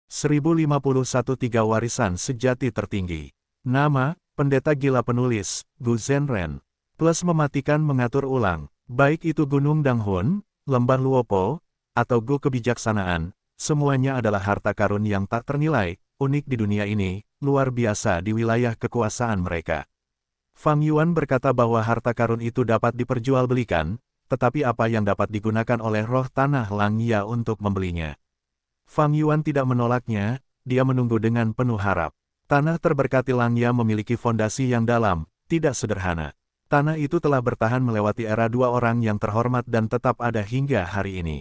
1051 Tiga Warisan Sejati Tertinggi. Nama, Pendeta Gila Penulis, Gu Zhenren. Plus mematikan mengatur ulang, baik itu Gunung Danghun, Lembah Luopo, atau Gu Kebijaksanaan, semuanya adalah harta karun yang tak ternilai, unik di dunia ini, luar biasa di wilayah kekuasaan mereka. Fang Yuan berkata bahwa harta karun itu dapat diperjualbelikan, tetapi apa yang dapat digunakan oleh roh tanah Langya untuk membelinya? Fang Yuan tidak menolaknya, dia menunggu dengan penuh harap. Tanah terberkati Langya memiliki fondasi yang dalam, tidak sederhana. Tanah itu telah bertahan melewati era dua orang yang terhormat dan tetap ada hingga hari ini.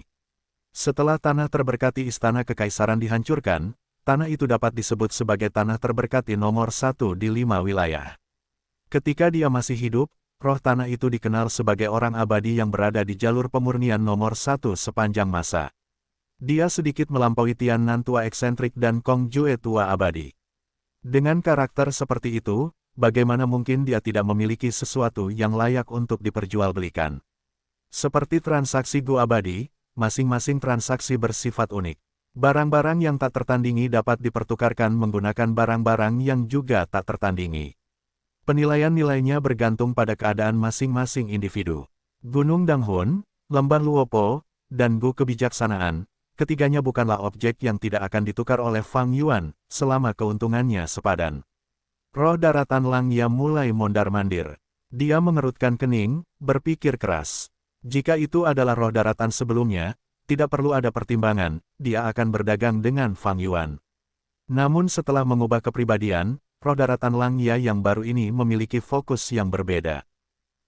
Setelah tanah terberkati Istana Kekaisaran dihancurkan, tanah itu dapat disebut sebagai tanah terberkati nomor 1 di 5 wilayah. Ketika dia masih hidup, roh tanah itu dikenal sebagai orang abadi yang berada di jalur pemurnian nomor 1 sepanjang masa. Dia sedikit melampaui Tian Nan tua eksentrik dan Kong Jue tua abadi. Dengan karakter seperti itu, bagaimana mungkin dia tidak memiliki sesuatu yang layak untuk diperjualbelikan? Seperti transaksi Gu abadi, masing-masing transaksi bersifat unik. Barang-barang yang tak tertandingi dapat dipertukarkan menggunakan barang-barang yang juga tak tertandingi. Penilaian nilainya bergantung pada keadaan masing-masing individu. Gunung Danghun, Lembah Luopo, dan Gu Kebijaksanaan, ketiganya bukanlah objek yang tidak akan ditukar oleh Fang Yuan, selama keuntungannya sepadan. Roh daratan Langya mulai mondar-mandir. Dia mengerutkan kening, berpikir keras. Jika itu adalah roh daratan sebelumnya, tidak perlu ada pertimbangan, dia akan berdagang dengan Fang Yuan. Namun setelah mengubah kepribadian, roh daratan Langya yang baru ini memiliki fokus yang berbeda.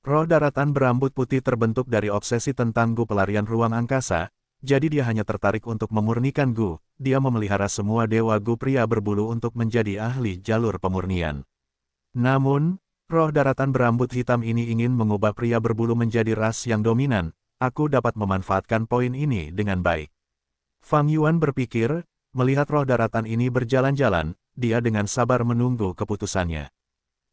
Roh daratan berambut putih terbentuk dari obsesi tentang Gu pelarian ruang angkasa, jadi dia hanya tertarik untuk memurnikan Gu, dia memelihara semua dewa Gu pria berbulu untuk menjadi ahli jalur pemurnian. Namun, roh daratan berambut hitam ini ingin mengubah pria berbulu menjadi ras yang dominan, aku dapat memanfaatkan poin ini dengan baik. Fang Yuan berpikir, melihat roh daratan ini berjalan-jalan, dia dengan sabar menunggu keputusannya.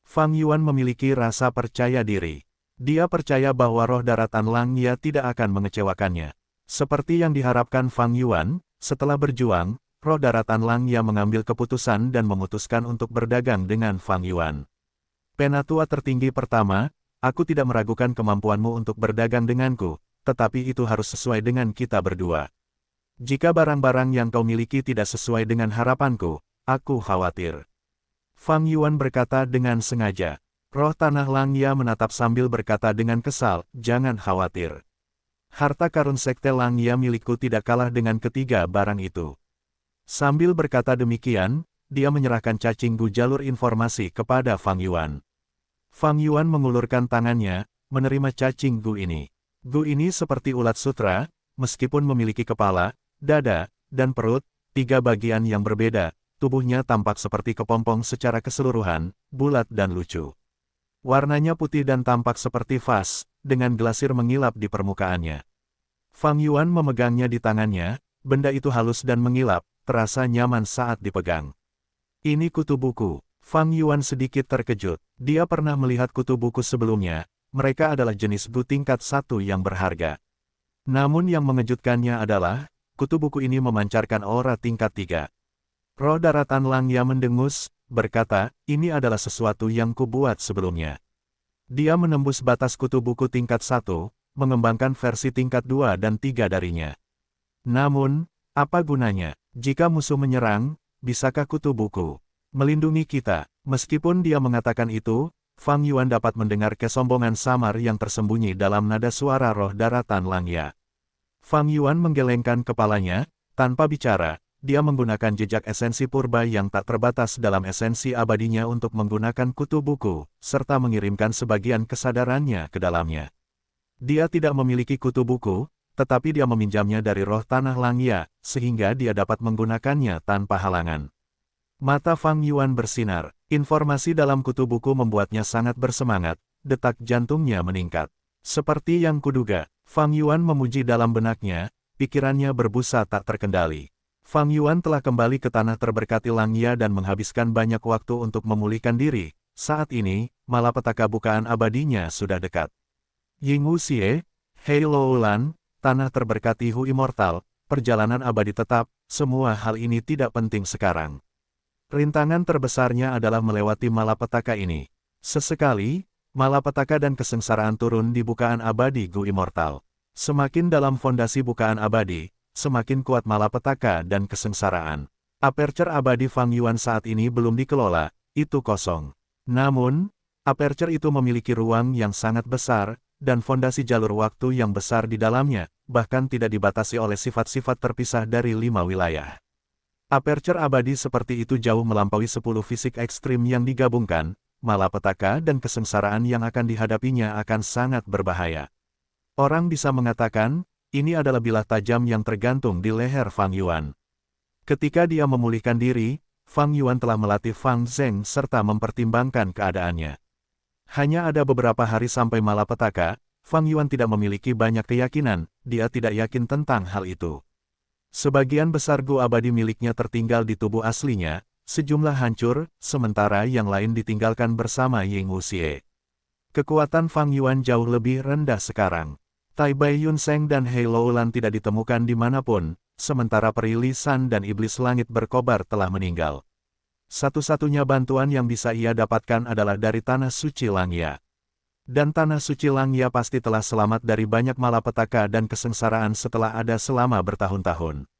Fang Yuan memiliki rasa percaya diri. Dia percaya bahwa roh daratan Langya tidak akan mengecewakannya. Seperti yang diharapkan Fang Yuan, setelah berjuang, roh daratan Langya mengambil keputusan dan memutuskan untuk berdagang dengan Fang Yuan. Penatua tertinggi pertama, aku tidak meragukan kemampuanmu untuk berdagang denganku, tetapi itu harus sesuai dengan kita berdua. Jika barang-barang yang kau miliki tidak sesuai dengan harapanku, aku khawatir. Fang Yuan berkata dengan sengaja. Roh tanah Langya menatap sambil berkata dengan kesal, jangan khawatir. Harta karun sekte Langya milikku tidak kalah dengan ketiga barang itu. Sambil berkata demikian, dia menyerahkan cacing Gu jalur informasi kepada Fang Yuan. Fang Yuan mengulurkan tangannya, menerima cacing Gu ini. Gu ini seperti ulat sutra, meskipun memiliki kepala, dada, dan perut, tiga bagian yang berbeda, tubuhnya tampak seperti kepompong secara keseluruhan, bulat dan lucu. Warnanya putih dan tampak seperti vas, dengan glasir mengilap di permukaannya. Fang Yuan memegangnya di tangannya, benda itu halus dan mengilap, terasa nyaman saat dipegang. Ini kutu buku. Fang Yuan sedikit terkejut. Dia pernah melihat kutu buku sebelumnya, mereka adalah jenis Gu tingkat 1 yang berharga. Namun yang mengejutkannya adalah, kutu buku ini memancarkan aura tingkat 3. Roh daratan Langya mendengus, berkata, ini adalah sesuatu yang kubuat sebelumnya. Dia menembus batas kutu buku tingkat 1, mengembangkan versi tingkat 2 dan 3 darinya. Namun, apa gunanya? Jika musuh menyerang, bisakah kutu buku melindungi kita? Meskipun dia mengatakan itu, Fang Yuan dapat mendengar kesombongan samar yang tersembunyi dalam nada suara roh daratan Langya. Fang Yuan menggelengkan kepalanya, tanpa bicara. Dia menggunakan jejak esensi purba yang tak terbatas dalam esensi abadinya untuk menggunakan kutu buku, serta mengirimkan sebagian kesadarannya ke dalamnya. Dia tidak memiliki kutu buku, tetapi dia meminjamnya dari roh tanah Langya, sehingga dia dapat menggunakannya tanpa halangan. Mata Fang Yuan bersinar, informasi dalam kutu buku membuatnya sangat bersemangat, detak jantungnya meningkat. Seperti yang kuduga, Fang Yuan memuji dalam benaknya, pikirannya berbusa tak terkendali. Fang Yuan telah kembali ke tanah terberkati Langya dan menghabiskan banyak waktu untuk memulihkan diri. Saat ini, malapetaka bukaan abadinya sudah dekat. Ying Wuxie, Hei Loulan, tanah terberkati Hu Immortal, perjalanan abadi tetap, semua hal ini tidak penting sekarang. Rintangan terbesarnya adalah melewati malapetaka ini. Sesekali, malapetaka dan kesengsaraan turun di bukaan abadi Gu Immortal. Semakin dalam fondasi bukaan abadi, semakin kuat malapetaka dan kesengsaraan. Aperture abadi Fang Yuan saat ini belum dikelola, itu kosong. Namun, aperture itu memiliki ruang yang sangat besar, dan fondasi jalur waktu yang besar di dalamnya, bahkan tidak dibatasi oleh sifat-sifat terpisah dari 5 wilayah. Aperture abadi seperti itu jauh melampaui 10 fisik ekstrim yang digabungkan, malapetaka dan kesengsaraan yang akan dihadapinya akan sangat berbahaya. Orang bisa mengatakan, ini adalah bilah tajam yang tergantung di leher Fang Yuan. Ketika dia memulihkan diri, Fang Yuan telah melatih Fang Zheng serta mempertimbangkan keadaannya. Hanya ada beberapa hari sampai malapetaka, Fang Yuan tidak memiliki banyak keyakinan, dia tidak yakin tentang hal itu. Sebagian besar Gu abadi miliknya tertinggal di tubuh aslinya, sejumlah hancur, sementara yang lain ditinggalkan bersama Ying Wuxie. Kekuatan Fang Yuan jauh lebih rendah sekarang. Tai Bai Yun Seng dan Hei Loulan tidak ditemukan dimanapun, sementara Peri Li San dan Iblis Langit Berkobar telah meninggal. Satu-satunya bantuan yang bisa ia dapatkan adalah dari Tanah Suci Langya. Dan Tanah Suci Langya pasti telah selamat dari banyak malapetaka dan kesengsaraan setelah ada selama bertahun-tahun.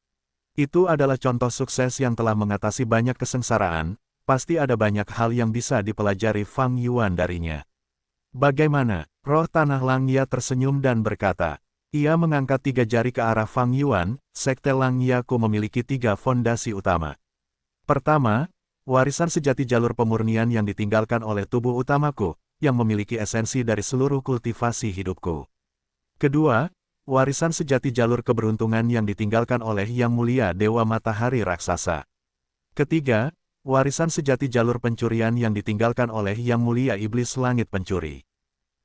Itu adalah contoh sukses yang telah mengatasi banyak kesengsaraan, pasti ada banyak hal yang bisa dipelajari Fang Yuan darinya. Bagaimana? Roh Tanah Langya tersenyum dan berkata. Ia mengangkat 3 jari ke arah Fang Yuan, Sekte Langyaku memiliki 3 fondasi utama. Pertama, warisan sejati jalur pemurnian yang ditinggalkan oleh tubuh utamaku, yang memiliki esensi dari seluruh kultivasi hidupku. Kedua, warisan sejati jalur keberuntungan yang ditinggalkan oleh Yang Mulia Dewa Matahari Raksasa. Ketiga, warisan sejati jalur pencurian yang ditinggalkan oleh Yang Mulia Iblis Langit Pencuri.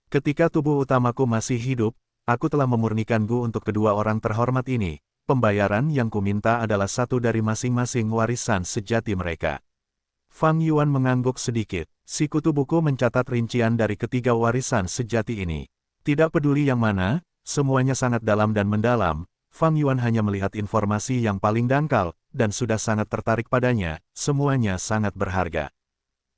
Ketika tubuh utamaku masih hidup, aku telah memurnikan Gu untuk kedua orang terhormat ini. Pembayaran yang kuminta adalah satu dari masing-masing warisan sejati mereka. Fang Yuan mengangguk sedikit. Sikutu buku mencatat rincian dari ketiga warisan sejati ini. Tidak peduli yang mana, semuanya sangat dalam dan mendalam. Fang Yuan hanya melihat informasi yang paling dangkal, dan sudah sangat tertarik padanya, semuanya sangat berharga.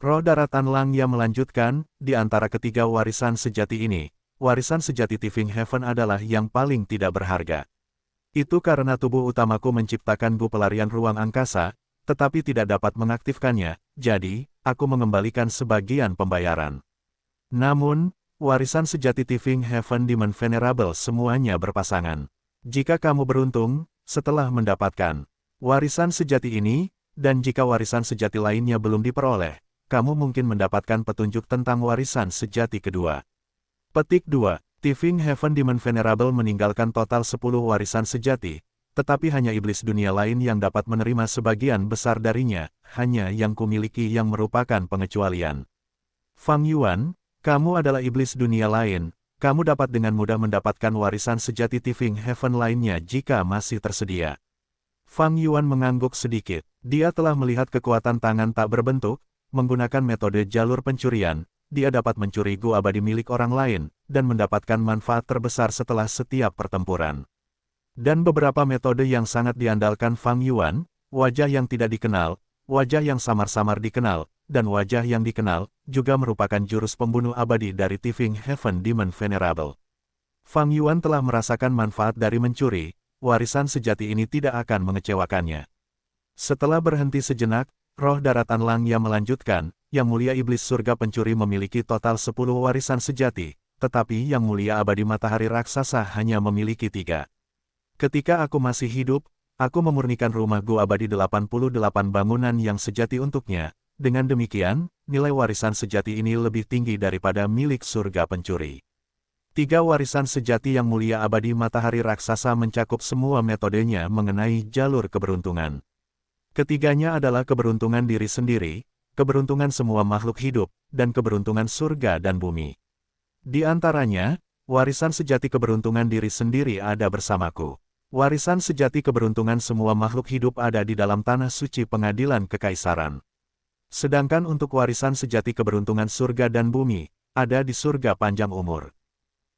Roh Daratan Langya melanjutkan, di antara ketiga warisan sejati ini, warisan sejati Tifing Heaven adalah yang paling tidak berharga. Itu karena tubuh utamaku menciptakan Gu pelarian ruang angkasa, tetapi tidak dapat mengaktifkannya, jadi, aku mengembalikan sebagian pembayaran. Namun, warisan sejati Tifing Heaven Demon Venerable semuanya berpasangan. Jika kamu beruntung, setelah mendapatkan warisan sejati ini, dan jika warisan sejati lainnya belum diperoleh, kamu mungkin mendapatkan petunjuk tentang warisan sejati kedua. Petik 2. Tifing Heaven Demon Venerable meninggalkan total 10 warisan sejati, tetapi hanya iblis dunia lain yang dapat menerima sebagian besar darinya, hanya yang kumiliki yang merupakan pengecualian. Fang Yuan, kamu adalah iblis dunia lain, kamu dapat dengan mudah mendapatkan warisan sejati Tifing Heaven lainnya jika masih tersedia. Fang Yuan mengangguk sedikit, dia telah melihat kekuatan tangan tak berbentuk, menggunakan metode jalur pencurian, dia dapat mencuri Gu abadi milik orang lain, dan mendapatkan manfaat terbesar setelah setiap pertempuran. Dan beberapa metode yang sangat diandalkan Fang Yuan, wajah yang tidak dikenal, wajah yang samar-samar dikenal, dan wajah yang dikenal, juga merupakan jurus pembunuh abadi dari Tifing Heaven Demon Venerable. Fang Yuan telah merasakan manfaat dari mencuri, warisan sejati ini tidak akan mengecewakannya. Setelah berhenti sejenak, Roh Daratan Langya melanjutkan, Yang Mulia Iblis Surga Pencuri memiliki total 10 warisan sejati, tetapi Yang Mulia Abadi Matahari Raksasa hanya memiliki 3. Ketika aku masih hidup, aku memurnikan rumah Gu abadi 88 bangunan yang sejati untuknya. Dengan demikian, nilai warisan sejati ini lebih tinggi daripada milik surga pencuri. 3 warisan sejati Yang Mulia Abadi Matahari Raksasa mencakup semua metodenya mengenai jalur keberuntungan. Ketiganya adalah keberuntungan diri sendiri, keberuntungan semua makhluk hidup, dan keberuntungan surga dan bumi. Di antaranya, warisan sejati keberuntungan diri sendiri ada bersamaku. Warisan sejati keberuntungan semua makhluk hidup ada di dalam tanah suci pengadilan kekaisaran. Sedangkan untuk warisan sejati keberuntungan surga dan bumi, ada di surga panjang umur.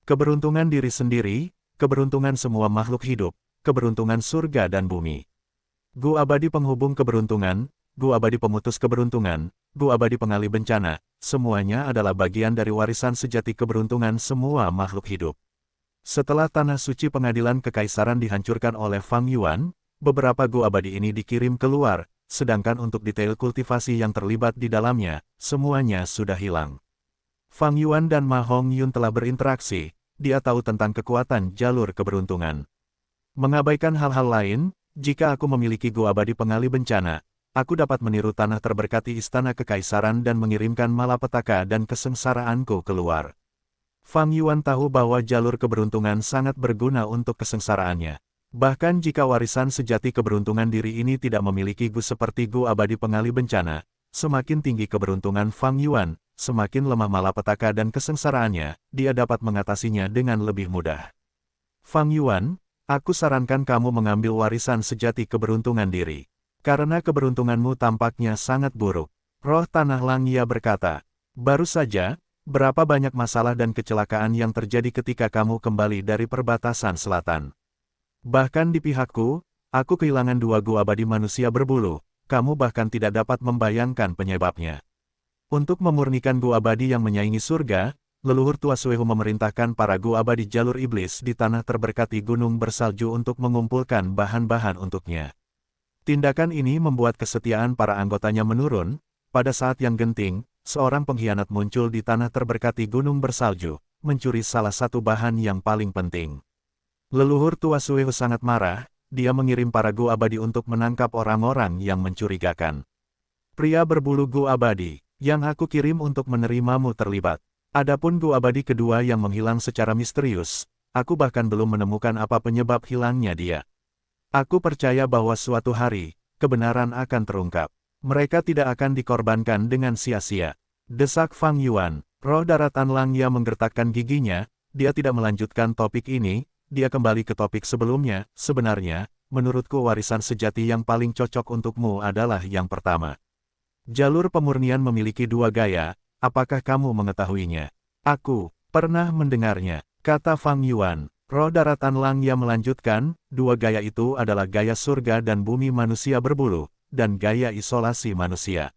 Keberuntungan diri sendiri, keberuntungan semua makhluk hidup, keberuntungan surga dan bumi. Gu abadi penghubung keberuntungan, gu abadi pemutus keberuntungan, gu abadi pengalih bencana, semuanya adalah bagian dari warisan sejati keberuntungan semua makhluk hidup. Setelah tanah suci pengadilan kekaisaran dihancurkan oleh Fang Yuan, beberapa gu abadi ini dikirim keluar, sedangkan untuk detail kultivasi yang terlibat di dalamnya, semuanya sudah hilang. Fang Yuan dan Ma Hongyun telah berinteraksi, dia tahu tentang kekuatan jalur keberuntungan. Mengabaikan hal-hal lain, jika aku memiliki gu abadi pengalih bencana, aku dapat meniru tanah terberkati istana kekaisaran dan mengirimkan malapetaka dan kesengsaraanku keluar. Fang Yuan tahu bahwa jalur keberuntungan sangat berguna untuk kesengsaraannya. Bahkan jika warisan sejati keberuntungan diri ini tidak memiliki gu seperti gu abadi pengalih bencana, semakin tinggi keberuntungan Fang Yuan, semakin lemah malapetaka dan kesengsaraannya, dia dapat mengatasinya dengan lebih mudah. Fang Yuan, aku sarankan kamu mengambil warisan sejati keberuntungan diri. Karena keberuntunganmu tampaknya sangat buruk. Roh Tanah Langya berkata, baru saja, berapa banyak masalah dan kecelakaan yang terjadi ketika kamu kembali dari perbatasan selatan. Bahkan di pihakku, aku kehilangan 2 gu abadi manusia berbulu, kamu bahkan tidak dapat membayangkan penyebabnya. Untuk memurnikan gu abadi yang menyaingi surga, leluhur tua Suehu memerintahkan para gu abadi jalur iblis di tanah terberkati gunung bersalju untuk mengumpulkan bahan-bahan untuknya. Tindakan ini membuat kesetiaan para anggotanya menurun. Pada saat yang genting, seorang pengkhianat muncul di tanah terberkati gunung bersalju, mencuri salah satu bahan yang paling penting. Leluhur tua Suehu sangat marah, dia mengirim para gu abadi untuk menangkap orang-orang yang mencurigakan. Pria berbulu gu abadi, yang aku kirim untuk menerimamu terlibat. Adapun gu abadi kedua yang menghilang secara misterius, aku bahkan belum menemukan apa penyebab hilangnya dia. Aku percaya bahwa suatu hari, kebenaran akan terungkap. Mereka tidak akan dikorbankan dengan sia-sia. Desak Fang Yuan, roh daratan Langya menggertakkan giginya, dia tidak melanjutkan topik ini, dia kembali ke topik sebelumnya, sebenarnya, menurutku warisan sejati yang paling cocok untukmu adalah yang pertama. Jalur pemurnian memiliki 2 gaya, apakah kamu mengetahuinya? Aku pernah mendengarnya, kata Fang Yuan. Roh daratan Langya melanjutkan, 2 gaya itu adalah gaya surga dan bumi manusia berbulu, dan gaya isolasi manusia.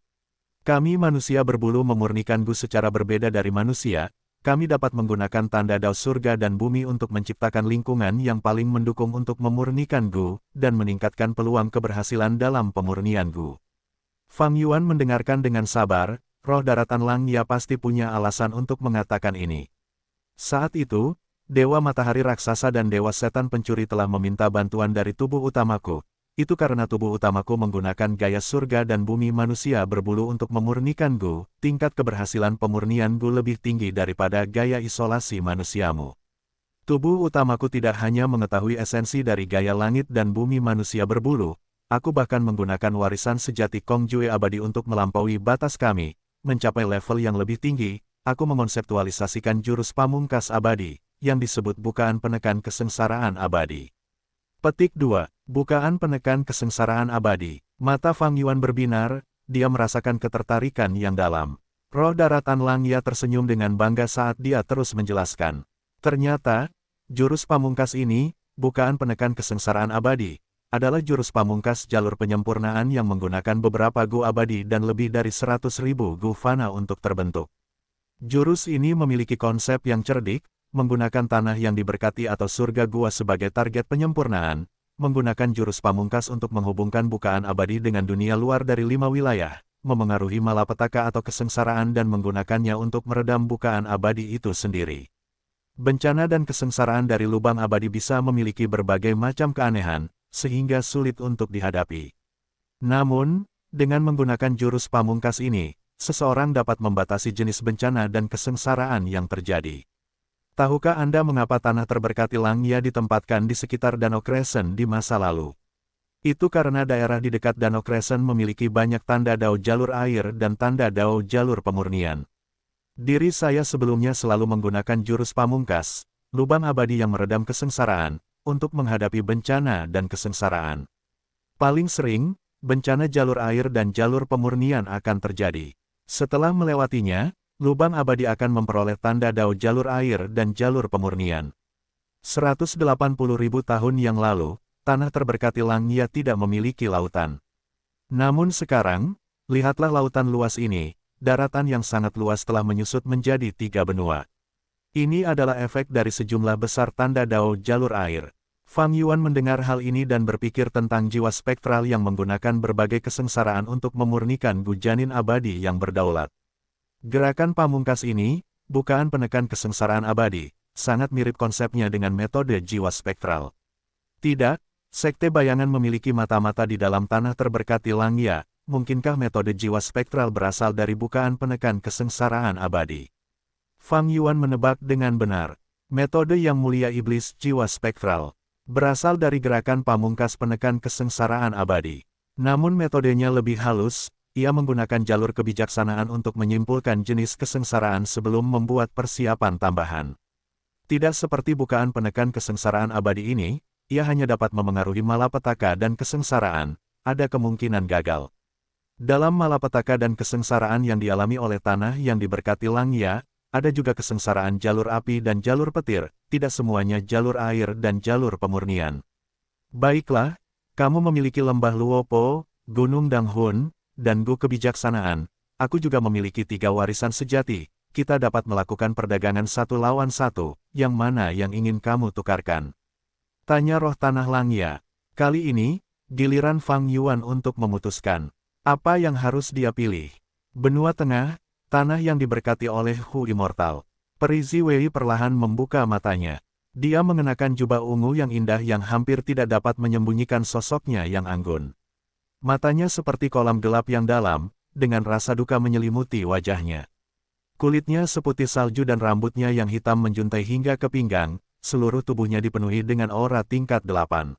Kami manusia berbulu memurnikan gu secara berbeda dari manusia, kami dapat menggunakan tanda dao surga dan bumi untuk menciptakan lingkungan yang paling mendukung untuk memurnikan gu, dan meningkatkan peluang keberhasilan dalam pemurnian gu. Fang Yuan mendengarkan dengan sabar, roh daratan Langya pasti punya alasan untuk mengatakan ini. Saat itu, Dewa Matahari Raksasa dan Dewa Setan Pencuri telah meminta bantuan dari tubuh utamaku. Itu karena tubuh utamaku menggunakan gaya surga dan bumi manusia berbulu untuk memurnikan gu, tingkat keberhasilan pemurnian gu lebih tinggi daripada gaya isolasi manusiamu. Tubuh utamaku tidak hanya mengetahui esensi dari gaya langit dan bumi manusia berbulu, aku bahkan menggunakan warisan sejati Kong Jue abadi untuk melampaui batas kami. Mencapai level yang lebih tinggi, aku mengonseptualisasikan jurus pamungkas abadi, yang disebut bukaan penekan kesengsaraan abadi. Petik 2. Bukaan penekan kesengsaraan abadi. Mata Fang Yuan berbinar, dia merasakan ketertarikan yang dalam. Roh daratan Langya tersenyum dengan bangga saat dia terus menjelaskan. Ternyata, jurus pamungkas ini, bukaan penekan kesengsaraan abadi, adalah jurus pamungkas jalur penyempurnaan yang menggunakan beberapa gu abadi dan lebih dari 100.000 gu fana untuk terbentuk. Jurus ini memiliki konsep yang cerdik, menggunakan tanah yang diberkati atau surga gua sebagai target penyempurnaan, menggunakan jurus pamungkas untuk menghubungkan bukaan abadi dengan dunia luar dari 5 wilayah, memengaruhi malapetaka atau kesengsaraan dan menggunakannya untuk meredam bukaan abadi itu sendiri. Bencana dan kesengsaraan dari lubang abadi bisa memiliki berbagai macam keanehan, sehingga sulit untuk dihadapi. Namun, dengan menggunakan jurus pamungkas ini, seseorang dapat membatasi jenis bencana dan kesengsaraan yang terjadi. Tahukah Anda mengapa tanah terberkati Langya ditempatkan di sekitar Danau Crescent di masa lalu? Itu karena daerah di dekat Danau Crescent memiliki banyak tanda dao jalur air dan tanda dao jalur pemurnian. Diri saya sebelumnya selalu menggunakan jurus pamungkas, lubang abadi yang meredam kesengsaraan, untuk menghadapi bencana dan kesengsaraan. Paling sering, bencana jalur air dan jalur pemurnian akan terjadi. Setelah melewatinya, lubang abadi akan memperoleh tanda dao jalur air dan jalur pemurnian. 180.000 tahun yang lalu, tanah terberkati Langya tidak memiliki lautan. Namun sekarang, lihatlah lautan luas ini, daratan yang sangat luas telah menyusut menjadi 3 benua. Ini adalah efek dari sejumlah besar tanda dao jalur air. Fang Yuan mendengar hal ini dan berpikir tentang jiwa spektral yang menggunakan berbagai kesengsaraan untuk memurnikan Gujanin abadi yang berdaulat. Gerakan pamungkas ini, bukaan penekan kesengsaraan abadi, sangat mirip konsepnya dengan metode jiwa spektral. Tidak, sekte bayangan memiliki mata-mata di dalam tanah terberkati Langya. Mungkinkah metode jiwa spektral berasal dari bukaan penekan kesengsaraan abadi? Fang Yuan menebak dengan benar. Metode yang mulia iblis jiwa spektral berasal dari gerakan pamungkas penekan kesengsaraan abadi. Namun metodenya lebih halus, ia menggunakan jalur kebijaksanaan untuk menyimpulkan jenis kesengsaraan sebelum membuat persiapan tambahan. Tidak seperti bukaan penekan kesengsaraan abadi ini, ia hanya dapat memengaruhi malapetaka dan kesengsaraan, ada kemungkinan gagal. Dalam malapetaka dan kesengsaraan yang dialami oleh tanah yang diberkati Langya, ada juga kesengsaraan jalur api dan jalur petir, tidak semuanya jalur air dan jalur pemurnian. Baiklah, kamu memiliki lembah Luopo, Gunung Danghun, dan Gu kebijaksanaan, aku juga memiliki 3 warisan sejati, kita dapat melakukan perdagangan 1 lawan 1, yang mana yang ingin kamu tukarkan? Tanya roh tanah Langya. Kali ini, giliran Fang Yuan untuk memutuskan. Apa yang harus dia pilih? Benua Tengah, tanah yang diberkati oleh Hu Immortal. Peri Ziwei perlahan membuka matanya. Dia mengenakan jubah ungu yang indah yang hampir tidak dapat menyembunyikan sosoknya yang anggun. Matanya seperti kolam gelap yang dalam, dengan rasa duka menyelimuti wajahnya. Kulitnya seputih salju dan rambutnya yang hitam menjuntai hingga ke pinggang, seluruh tubuhnya dipenuhi dengan aura tingkat 8.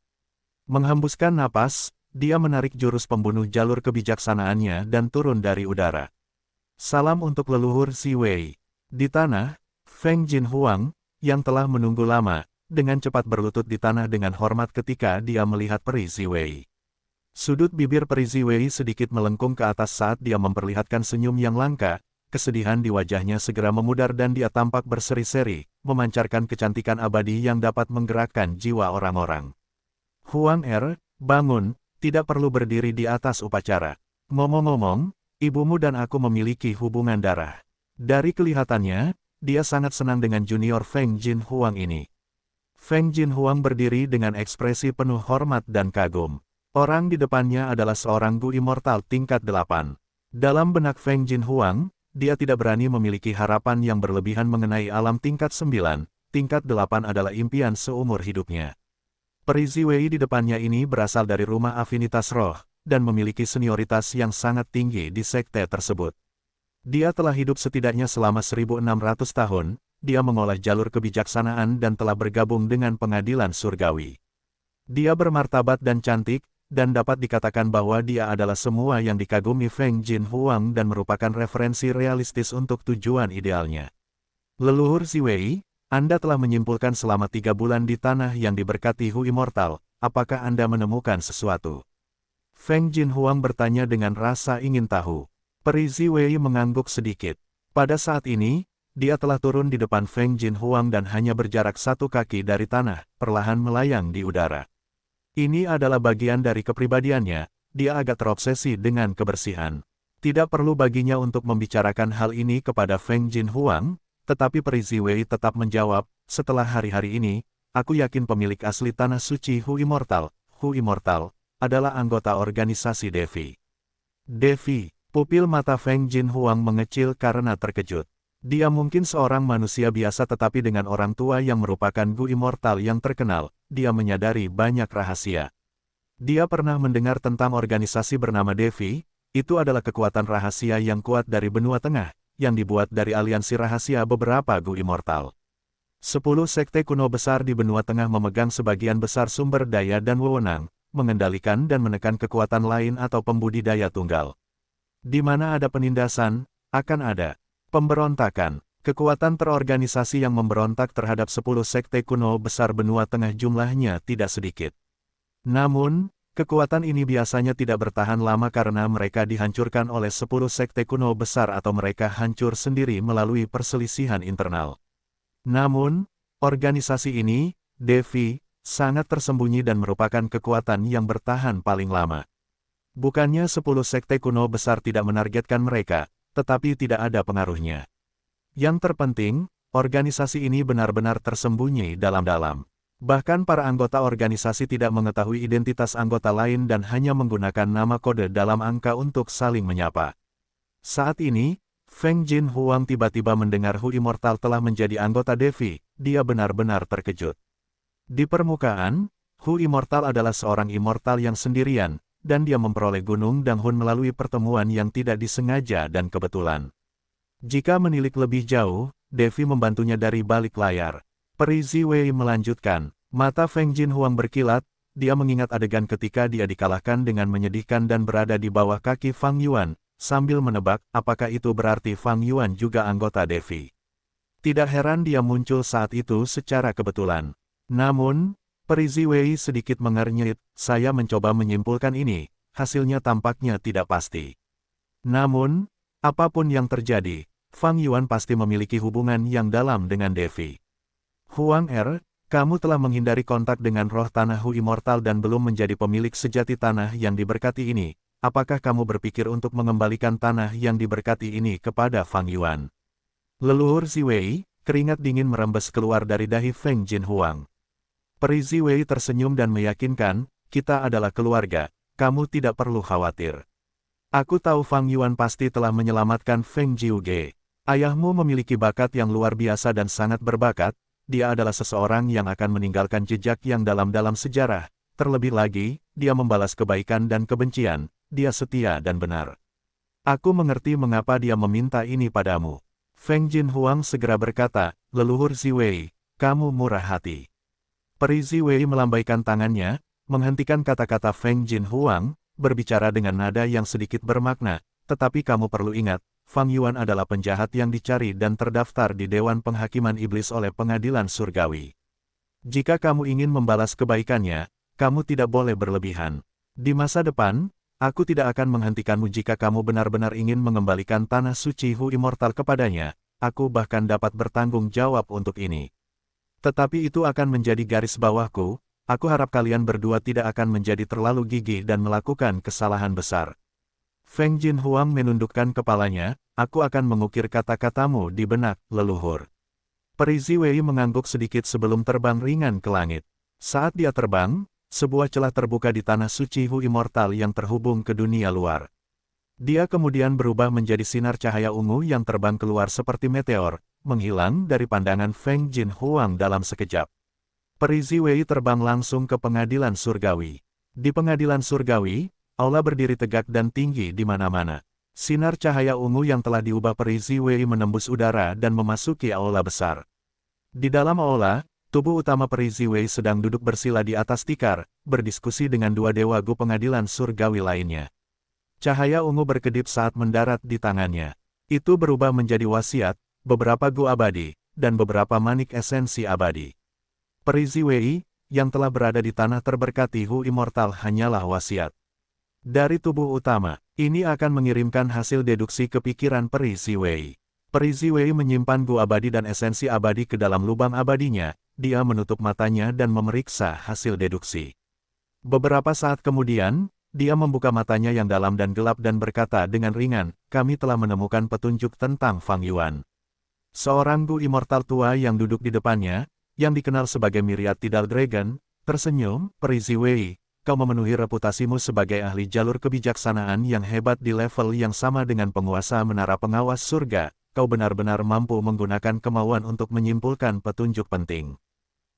Menghembuskan napas, dia menarik jurus pembunuh jalur kebijaksanaannya dan turun dari udara. Salam untuk leluhur Ziwei. Di tanah, Feng Jinhuang, yang telah menunggu lama, dengan cepat berlutut di tanah dengan hormat ketika dia melihat peri Ziwei. Sudut bibir peri Ziwei sedikit melengkung ke atas saat dia memperlihatkan senyum yang langka. Kesedihan di wajahnya segera memudar dan dia tampak berseri-seri, memancarkan kecantikan abadi yang dapat menggerakkan jiwa orang-orang. Huang bangun, tidak perlu berdiri di atas upacara. Ngomong-ngomong, ibumu dan aku memiliki hubungan darah. Dari kelihatannya, dia sangat senang dengan junior Feng Jinhuang ini. Feng Jinhuang berdiri dengan ekspresi penuh hormat dan kagum. Orang di depannya adalah seorang Gu Immortal tingkat 8. Dalam benak Feng Jinhuang, dia tidak berani memiliki harapan yang berlebihan mengenai alam tingkat 9, tingkat 8 adalah impian seumur hidupnya. Peri Ziwei di depannya ini berasal dari rumah afinitas roh, dan memiliki senioritas yang sangat tinggi di sekte tersebut. Dia telah hidup setidaknya selama 1600 tahun, dia mengolah jalur kebijaksanaan dan telah bergabung dengan pengadilan surgawi. Dia bermartabat dan cantik, dan dapat dikatakan bahwa dia adalah semua yang dikagumi Feng Jinhuang dan merupakan referensi realistis untuk tujuan idealnya. Leluhur Ziwei, Anda telah menyimpulkan selama 3 bulan di tanah yang diberkati Hu Immortal, apakah Anda menemukan sesuatu? Feng Jinhuang bertanya dengan rasa ingin tahu. Peri Ziwei mengangguk sedikit. Pada saat ini, dia telah turun di depan Feng Jinhuang dan hanya berjarak 1 kaki dari tanah, perlahan melayang di udara. Ini adalah bagian dari kepribadiannya, dia agak terobsesi dengan kebersihan. Tidak perlu baginya untuk membicarakan hal ini kepada Feng Jinhuang, tetapi Peri Ziwei tetap menjawab, setelah hari-hari ini, aku yakin pemilik asli tanah suci Hu Immortal, adalah anggota organisasi Devi. Devi, pupil mata Feng Jinhuang mengecil karena terkejut. Dia mungkin seorang manusia biasa tetapi dengan orang tua yang merupakan Gu Immortal yang terkenal, dia menyadari banyak rahasia. Dia pernah mendengar tentang organisasi bernama Devi, itu adalah kekuatan rahasia yang kuat dari benua tengah, yang dibuat dari aliansi rahasia beberapa Gu Immortal. 10 sekte kuno besar di benua tengah memegang sebagian besar sumber daya dan wewenang, mengendalikan dan menekan kekuatan lain atau pembudidaya tunggal. Di mana ada penindasan, akan ada pemberontakan. Kekuatan terorganisasi yang memberontak terhadap 10 sekte kuno besar benua tengah jumlahnya tidak sedikit. Namun, kekuatan ini biasanya tidak bertahan lama karena mereka dihancurkan oleh 10 sekte kuno besar atau mereka hancur sendiri melalui perselisihan internal. Namun, organisasi ini, Devi, sangat tersembunyi dan merupakan kekuatan yang bertahan paling lama. Bukannya 10 sekte kuno besar tidak menargetkan mereka, tetapi tidak ada pengaruhnya. Yang terpenting, organisasi ini benar-benar tersembunyi dalam-dalam. Bahkan para anggota organisasi tidak mengetahui identitas anggota lain dan hanya menggunakan nama kode dalam angka untuk saling menyapa. Saat ini, Feng Jin Huang tiba-tiba mendengar Hu Immortal telah menjadi anggota Devi, dia benar-benar terkejut. Di permukaan, Hu Immortal adalah seorang immortal yang sendirian, dan dia memperoleh Gunung Danghun melalui pertemuan yang tidak disengaja dan kebetulan. Jika menilik lebih jauh, Devi membantunya dari balik layar. Peri Ziwei melanjutkan, mata Feng Jin Huang berkilat, dia mengingat adegan ketika dia dikalahkan dengan menyedihkan dan berada di bawah kaki Fang Yuan, sambil menebak apakah itu berarti Fang Yuan juga anggota Devi. Tidak heran dia muncul saat itu secara kebetulan. Namun, Peri Ziwei sedikit mengernyit, saya mencoba menyimpulkan ini, hasilnya tampaknya tidak pasti. Namun, apapun yang terjadi, Fang Yuan pasti memiliki hubungan yang dalam dengan Devi. Huang kamu telah menghindari kontak dengan roh tanah Hu Immortal dan belum menjadi pemilik sejati tanah yang diberkati ini. Apakah kamu berpikir untuk mengembalikan tanah yang diberkati ini kepada Fang Yuan? Leluhur Ziwei, keringat dingin merembes keluar dari dahi Feng Jin Huang. Peri Ziwei tersenyum dan meyakinkan, kita adalah keluarga, kamu tidak perlu khawatir. Aku tahu Fang Yuan pasti telah menyelamatkan Feng Jiuge. Ayahmu memiliki bakat yang luar biasa dan sangat berbakat, dia adalah seseorang yang akan meninggalkan jejak yang dalam-dalam sejarah. Terlebih lagi, dia membalas kebaikan dan kebencian, dia setia dan benar. Aku mengerti mengapa dia meminta ini padamu. Feng Jin Huang segera berkata, leluhur Ziwei, kamu murah hati. Peri Ziwei melambaikan tangannya, menghentikan kata-kata Feng Jin Huang, berbicara dengan nada yang sedikit bermakna, tetapi kamu perlu ingat, Fang Yuan adalah penjahat yang dicari dan terdaftar di Dewan Penghakiman Iblis oleh Pengadilan Surgawi. Jika kamu ingin membalas kebaikannya, kamu tidak boleh berlebihan. Di masa depan, aku tidak akan menghentikanmu jika kamu benar-benar ingin mengembalikan tanah suci Hu Immortal kepadanya, aku bahkan dapat bertanggung jawab untuk ini. Tetapi itu akan menjadi garis bawahku, aku harap kalian berdua tidak akan menjadi terlalu gigih dan melakukan kesalahan besar. Feng Jin Huang menundukkan kepalanya, aku akan mengukir kata-katamu di benak, leluhur. Peri Ziwei mengangguk sedikit sebelum terbang ringan ke langit. Saat dia terbang, sebuah celah terbuka di tanah suci Hu Immortal yang terhubung ke dunia luar. Dia kemudian berubah menjadi sinar cahaya ungu yang terbang keluar seperti meteor, menghilang dari pandangan Feng Jin Huang dalam sekejap. Peri Ziwei terbang langsung ke pengadilan surgawi. Di pengadilan surgawi, aula berdiri tegak dan tinggi di mana-mana. Sinar cahaya ungu yang telah diubah Peri Ziwei menembus udara dan memasuki aula besar. Di dalam aula, tubuh utama Peri Ziwei sedang duduk bersila di atas tikar, berdiskusi dengan dua dewa gu pengadilan surgawi lainnya. Cahaya ungu berkedip saat mendarat di tangannya. Itu berubah menjadi wasiat, beberapa gu abadi, dan beberapa manik esensi abadi. Peri Ziwei, yang telah berada di tanah terberkati Hu Immortal hanyalah wasiat. Dari tubuh utama, ini akan mengirimkan hasil deduksi ke pikiran Peri Ziwei. Peri Ziwei menyimpan gu abadi dan esensi abadi ke dalam lubang abadinya, dia menutup matanya dan memeriksa hasil deduksi. Beberapa saat kemudian, dia membuka matanya yang dalam dan gelap dan berkata dengan ringan, kami telah menemukan petunjuk tentang Fang Yuan. Seorang gu immortal tua yang duduk di depannya, yang dikenal sebagai Myriad Tidal Dragon, tersenyum, Peri Ziwei, kau memenuhi reputasimu sebagai ahli jalur kebijaksanaan yang hebat di level yang sama dengan penguasa menara pengawas surga, kau benar-benar mampu menggunakan kemauan untuk menyimpulkan petunjuk penting.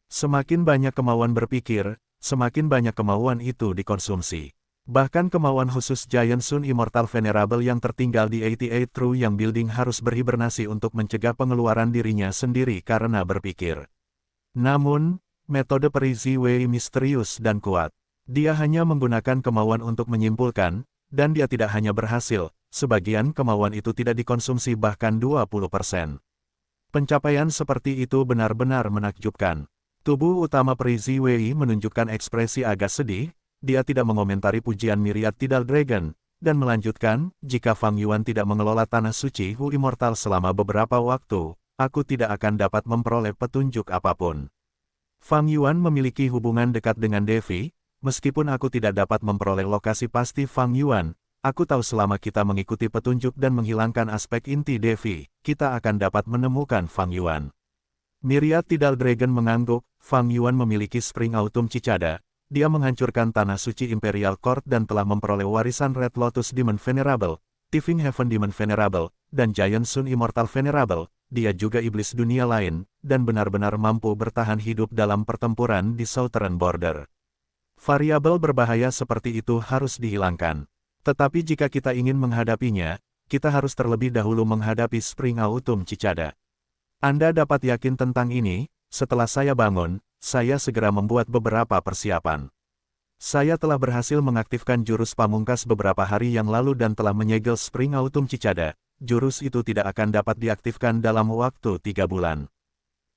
Semakin banyak kemauan berpikir, semakin banyak kemauan itu dikonsumsi. Bahkan kemauan khusus Giant Sun Immortal Venerable yang tertinggal di 88 True yang Building harus berhibernasi untuk mencegah pengeluaran dirinya sendiri karena berpikir. Namun, metode Peri Ziwei misterius dan kuat. Dia hanya menggunakan kemauan untuk menyimpulkan, dan dia tidak hanya berhasil, sebagian kemauan itu tidak dikonsumsi bahkan 20%. Pencapaian seperti itu benar-benar menakjubkan. Tubuh utama Peri Ziwei menunjukkan ekspresi agak sedih, dia tidak mengomentari pujian Myriad Tidal Dragon, dan melanjutkan, jika Fang Yuan tidak mengelola tanah suci Hu Immortal selama beberapa waktu, aku tidak akan dapat memperoleh petunjuk apapun. Fang Yuan memiliki hubungan dekat dengan Devi, meskipun aku tidak dapat memperoleh lokasi pasti Fang Yuan, aku tahu selama kita mengikuti petunjuk dan menghilangkan aspek inti Devi, kita akan dapat menemukan Fang Yuan. Myriad Tidal Dragon mengangguk, Fang Yuan memiliki Spring Autumn Cicada, dia menghancurkan Tanah Suci Imperial Court dan telah memperoleh warisan Red Lotus Demon Venerable, Thieving Heaven Demon Venerable, dan Giant Sun Immortal Venerable. Dia juga iblis dunia lain, dan benar-benar mampu bertahan hidup dalam pertempuran di Southern Border. Variabel berbahaya seperti itu harus dihilangkan. Tetapi jika kita ingin menghadapinya, kita harus terlebih dahulu menghadapi Spring Autumn Cicada. Anda dapat yakin tentang ini, setelah saya bangun, saya segera membuat beberapa persiapan. Saya telah berhasil mengaktifkan jurus pamungkas beberapa hari yang lalu dan telah menyegel Spring Autumn Cicada. Jurus itu tidak akan dapat diaktifkan dalam waktu 3 bulan.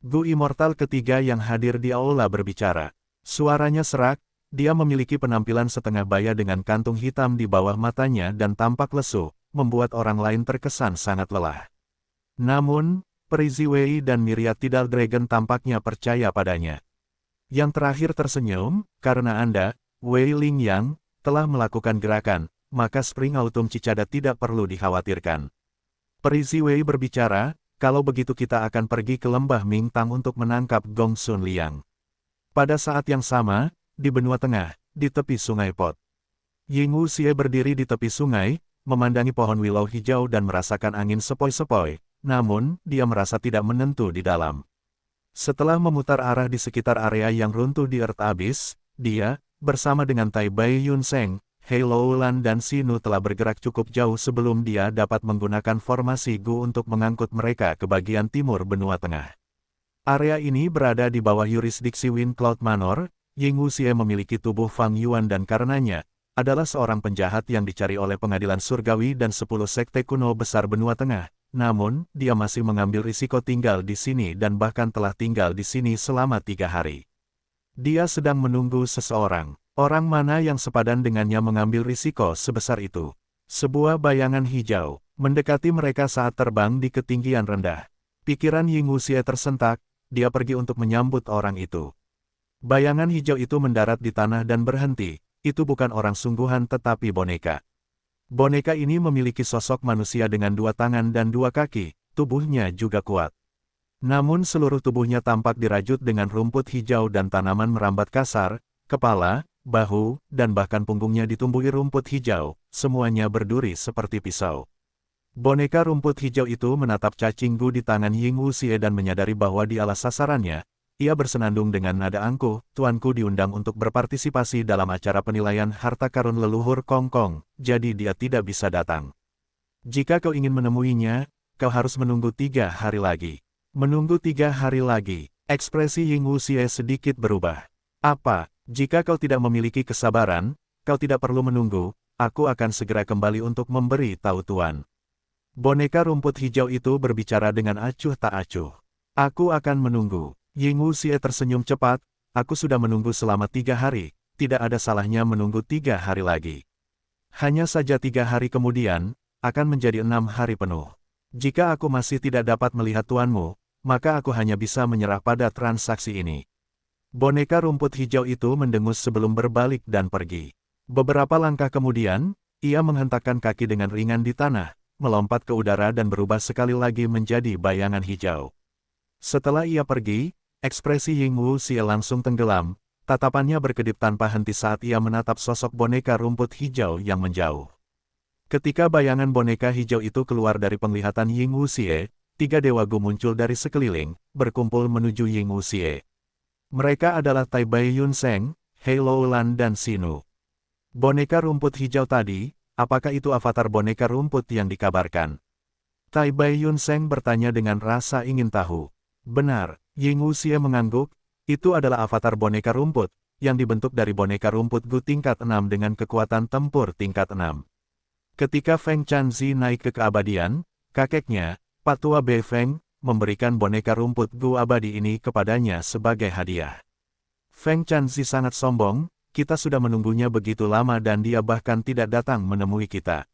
Gu Immortal ketiga yang hadir di aula berbicara. Suaranya serak, dia memiliki penampilan setengah baya dengan kantung hitam di bawah matanya dan tampak lesu, membuat orang lain terkesan sangat lelah. Namun, Peri Ziwei dan Myriad Tidal Dragon tampaknya percaya padanya. Yang terakhir tersenyum, karena Anda, Wei Lingyang, telah melakukan gerakan, maka Spring Autumn Cicada tidak perlu dikhawatirkan. Peri Ziwei berbicara, kalau begitu kita akan pergi ke lembah Mingtang untuk menangkap Gong Sun Liang. Pada saat yang sama, di benua tengah, di tepi sungai Pot. Ying Wuxie berdiri di tepi sungai, memandangi pohon willow hijau dan merasakan angin sepoi-sepoi, namun, dia merasa tidak menentu di dalam. Setelah memutar arah di sekitar area yang runtuh di Earth Abyss, dia, bersama dengan Tai Bai Yun Seng, Hei Loulan dan Sinu telah bergerak cukup jauh sebelum dia dapat menggunakan formasi Gu untuk mengangkut mereka ke bagian timur benua tengah. Area ini berada di bawah yurisdiksi Wind Cloud Manor. Ying Wuxie memiliki tubuh Fang Yuan dan karenanya, adalah seorang penjahat yang dicari oleh pengadilan surgawi dan 10 sekte kuno besar benua tengah. Namun, dia masih mengambil risiko tinggal di sini dan bahkan telah tinggal di sini selama 3 hari. Dia sedang menunggu seseorang. Orang mana yang sepadan dengannya mengambil risiko sebesar itu? Sebuah bayangan hijau, mendekati mereka saat terbang di ketinggian rendah. Pikiran Ying Wuxie tersentak, dia pergi untuk menyambut orang itu. Bayangan hijau itu mendarat di tanah dan berhenti, itu bukan orang sungguhan tetapi boneka. Boneka ini memiliki sosok manusia dengan 2 tangan dan 2 kaki, tubuhnya juga kuat. Namun seluruh tubuhnya tampak dirajut dengan rumput hijau dan tanaman merambat kasar, kepala, bahu, dan bahkan punggungnya ditumbuhi rumput hijau, semuanya berduri seperti pisau. Boneka rumput hijau itu menatap cacing Gu di tangan Ying Wuxie dan menyadari bahwa dialah sasarannya. Ia bersenandung dengan nada angkuh, tuanku diundang untuk berpartisipasi dalam acara penilaian harta karun leluhur Kong Kong, jadi dia tidak bisa datang. Jika kau ingin menemuinya, kau harus menunggu 3 hari lagi. Menunggu 3 hari lagi, ekspresi Ying Wuxie sedikit berubah. Apa? Jika kau tidak memiliki kesabaran, kau tidak perlu menunggu, aku akan segera kembali untuk memberi tahu tuan. Boneka rumput hijau itu berbicara dengan acuh tak acuh. Aku akan menunggu. Ying Wuxie tersenyum cepat, aku sudah menunggu selama 3 hari, tidak ada salahnya menunggu 3 hari lagi. Hanya saja 3 hari kemudian, akan menjadi 6 hari penuh. Jika aku masih tidak dapat melihat tuanmu, maka aku hanya bisa menyerah pada transaksi ini. Boneka rumput hijau itu mendengus sebelum berbalik dan pergi. Beberapa langkah kemudian, ia menghentakkan kaki dengan ringan di tanah, melompat ke udara dan berubah sekali lagi menjadi bayangan hijau. Setelah ia pergi, ekspresi Ying Wuxie langsung tenggelam, tatapannya berkedip tanpa henti saat ia menatap sosok boneka rumput hijau yang menjauh. Ketika bayangan boneka hijau itu keluar dari penglihatan Ying Wuxie, 3 dewa Gu muncul dari sekeliling, berkumpul menuju Ying Wuxie. Mereka adalah Tai Bai Yun Seng, Hei Loulan dan Sinu. Boneka rumput hijau tadi, apakah itu avatar boneka rumput yang dikabarkan? Tai Bai Yun Seng bertanya dengan rasa ingin tahu. Benar, Ying Wuxie mengangguk, itu adalah avatar boneka rumput, yang dibentuk dari boneka rumput Gu tingkat 6 dengan kekuatan tempur tingkat 6. Ketika Feng Chanzi naik ke keabadian, kakeknya, Patua Bei Feng, memberikan boneka rumput Gu abadi ini kepadanya sebagai hadiah. Feng Chanzi sangat sombong, kita sudah menunggunya begitu lama dan dia bahkan tidak datang menemui kita.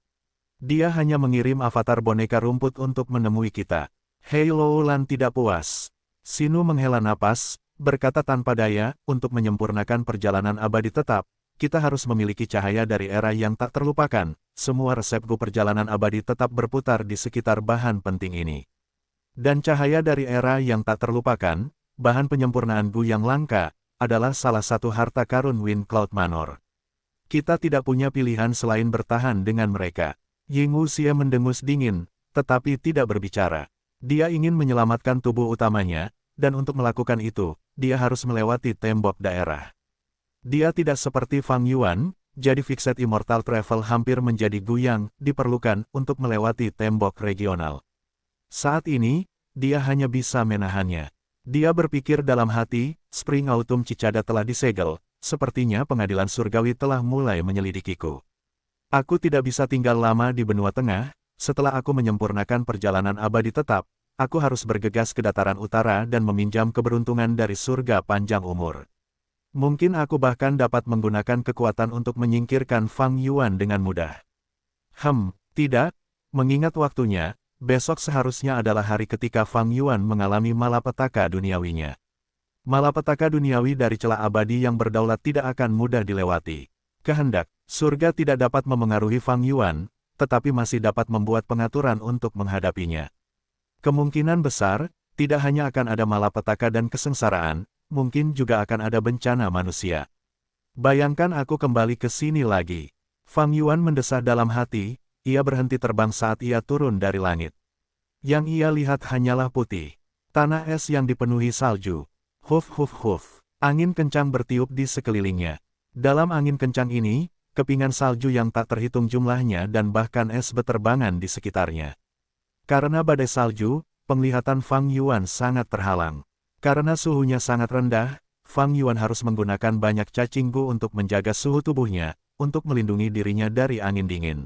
Dia hanya mengirim avatar boneka rumput untuk menemui kita. Hei Loulan tidak puas. Sinu menghela napas, berkata tanpa daya, untuk menyempurnakan perjalanan abadi tetap, kita harus memiliki cahaya dari era yang tak terlupakan. Semua resepku perjalanan abadi tetap berputar di sekitar bahan penting ini. Dan cahaya dari era yang tak terlupakan, bahan penyempurnaan Gu yang langka, adalah salah satu harta karun Wind Cloud Manor. Kita tidak punya pilihan selain bertahan dengan mereka. Ying Wuxia mendengus dingin, tetapi tidak berbicara. Dia ingin menyelamatkan tubuh utamanya, dan untuk melakukan itu, dia harus melewati tembok daerah. Dia tidak seperti Fang Yuan, jadi Fixed Immortal Travel hampir menjadi Gu yang diperlukan untuk melewati tembok regional. Saat ini, dia hanya bisa menahannya. Dia berpikir dalam hati, Spring Autumn Cicada telah disegel, sepertinya pengadilan surgawi telah mulai menyelidikiku. Aku tidak bisa tinggal lama di benua tengah. Setelah aku menyempurnakan perjalanan abadi tetap, aku harus bergegas ke dataran utara dan meminjam keberuntungan dari surga panjang umur. Mungkin aku bahkan dapat menggunakan kekuatan untuk menyingkirkan Fang Yuan dengan mudah. Tidak. Mengingat waktunya, besok seharusnya adalah hari ketika Fang Yuan mengalami malapetaka duniawinya. Malapetaka duniawi dari celah abadi yang berdaulat tidak akan mudah dilewati. Kehendak surga tidak dapat memengaruhi Fang Yuan, tetapi masih dapat membuat pengaturan untuk menghadapinya. Kemungkinan besar, tidak hanya akan ada malapetaka dan kesengsaraan, mungkin juga akan ada bencana manusia. Bayangkan aku kembali ke sini lagi. Fang Yuan mendesah dalam hati, ia berhenti terbang saat ia turun dari langit. Yang ia lihat hanyalah putih. Tanah es yang dipenuhi salju. Huf huf huf. Angin kencang bertiup di sekelilingnya. Dalam angin kencang ini, kepingan salju yang tak terhitung jumlahnya dan bahkan es beterbangan di sekitarnya. Karena badai salju, penglihatan Fang Yuan sangat terhalang. Karena suhunya sangat rendah, Fang Yuan harus menggunakan banyak cacing Gu untuk menjaga suhu tubuhnya, untuk melindungi dirinya dari angin dingin.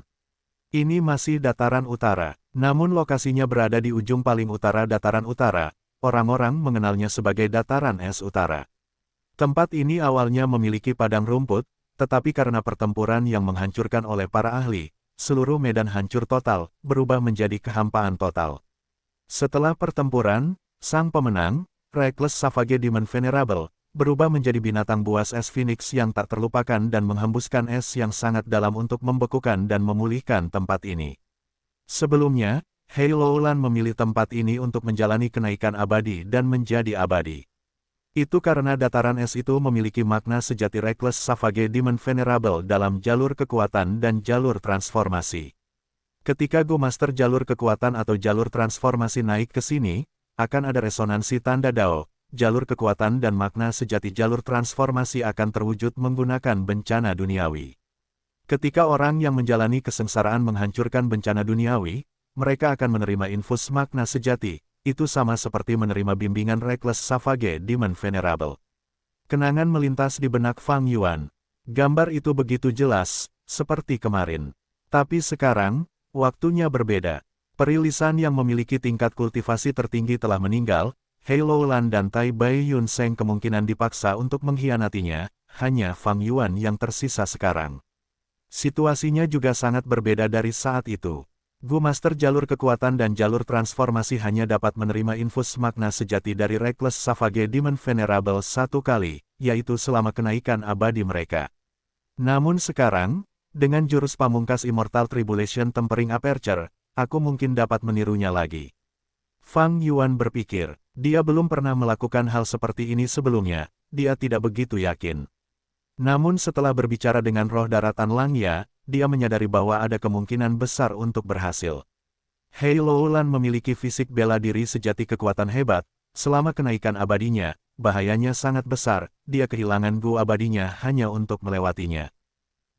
Ini masih dataran utara, namun lokasinya berada di ujung paling utara dataran utara. Orang-orang mengenalnya sebagai dataran es utara. Tempat ini awalnya memiliki padang rumput, tetapi karena pertempuran yang menghancurkan oleh para ahli, seluruh medan hancur total, berubah menjadi kehampaan total. Setelah pertempuran, sang pemenang, Reckless Savage Demon Venerable, berubah menjadi binatang buas es Phoenix yang tak terlupakan dan menghembuskan es yang sangat dalam untuk membekukan dan memulihkan tempat ini. Sebelumnya, Halo Lan memilih tempat ini untuk menjalani kenaikan abadi dan menjadi abadi. Itu karena dataran es itu memiliki makna sejati Reckless Savage Demon Venerable dalam jalur kekuatan dan jalur transformasi. Ketika Go Master jalur kekuatan atau jalur transformasi naik ke sini, akan ada resonansi tanda Dao, jalur kekuatan dan makna sejati jalur transformasi akan terwujud menggunakan bencana duniawi. Ketika orang yang menjalani kesengsaraan menghancurkan bencana duniawi, mereka akan menerima infus makna sejati. Itu sama seperti menerima bimbingan Reckless Savage Demon Venerable. Kenangan melintas di benak Fang Yuan. Gambar itu begitu jelas, seperti kemarin. Tapi sekarang, waktunya berbeda. Perilisan yang memiliki tingkat kultivasi tertinggi telah meninggal, Halo Lan dan Tai Bai Yun Seng kemungkinan dipaksa untuk mengkhianatinya, hanya Fang Yuan yang tersisa sekarang. Situasinya juga sangat berbeda dari saat itu. Gu Master jalur kekuatan dan jalur transformasi hanya dapat menerima infus makna sejati dari Reckless Savage Demon Venerable satu kali, yaitu selama kenaikan abadi mereka. Namun sekarang, dengan jurus pamungkas Immortal Tribulation Tempering Aperture, aku mungkin dapat menirunya lagi. Fang Yuan berpikir, dia belum pernah melakukan hal seperti ini sebelumnya, dia tidak begitu yakin. Namun setelah berbicara dengan roh daratan Langya, dia menyadari bahwa ada kemungkinan besar untuk berhasil. Halo Lan memiliki fisik bela diri sejati kekuatan hebat, selama kenaikan abadinya, bahayanya sangat besar, dia kehilangan Gu abadinya hanya untuk melewatinya.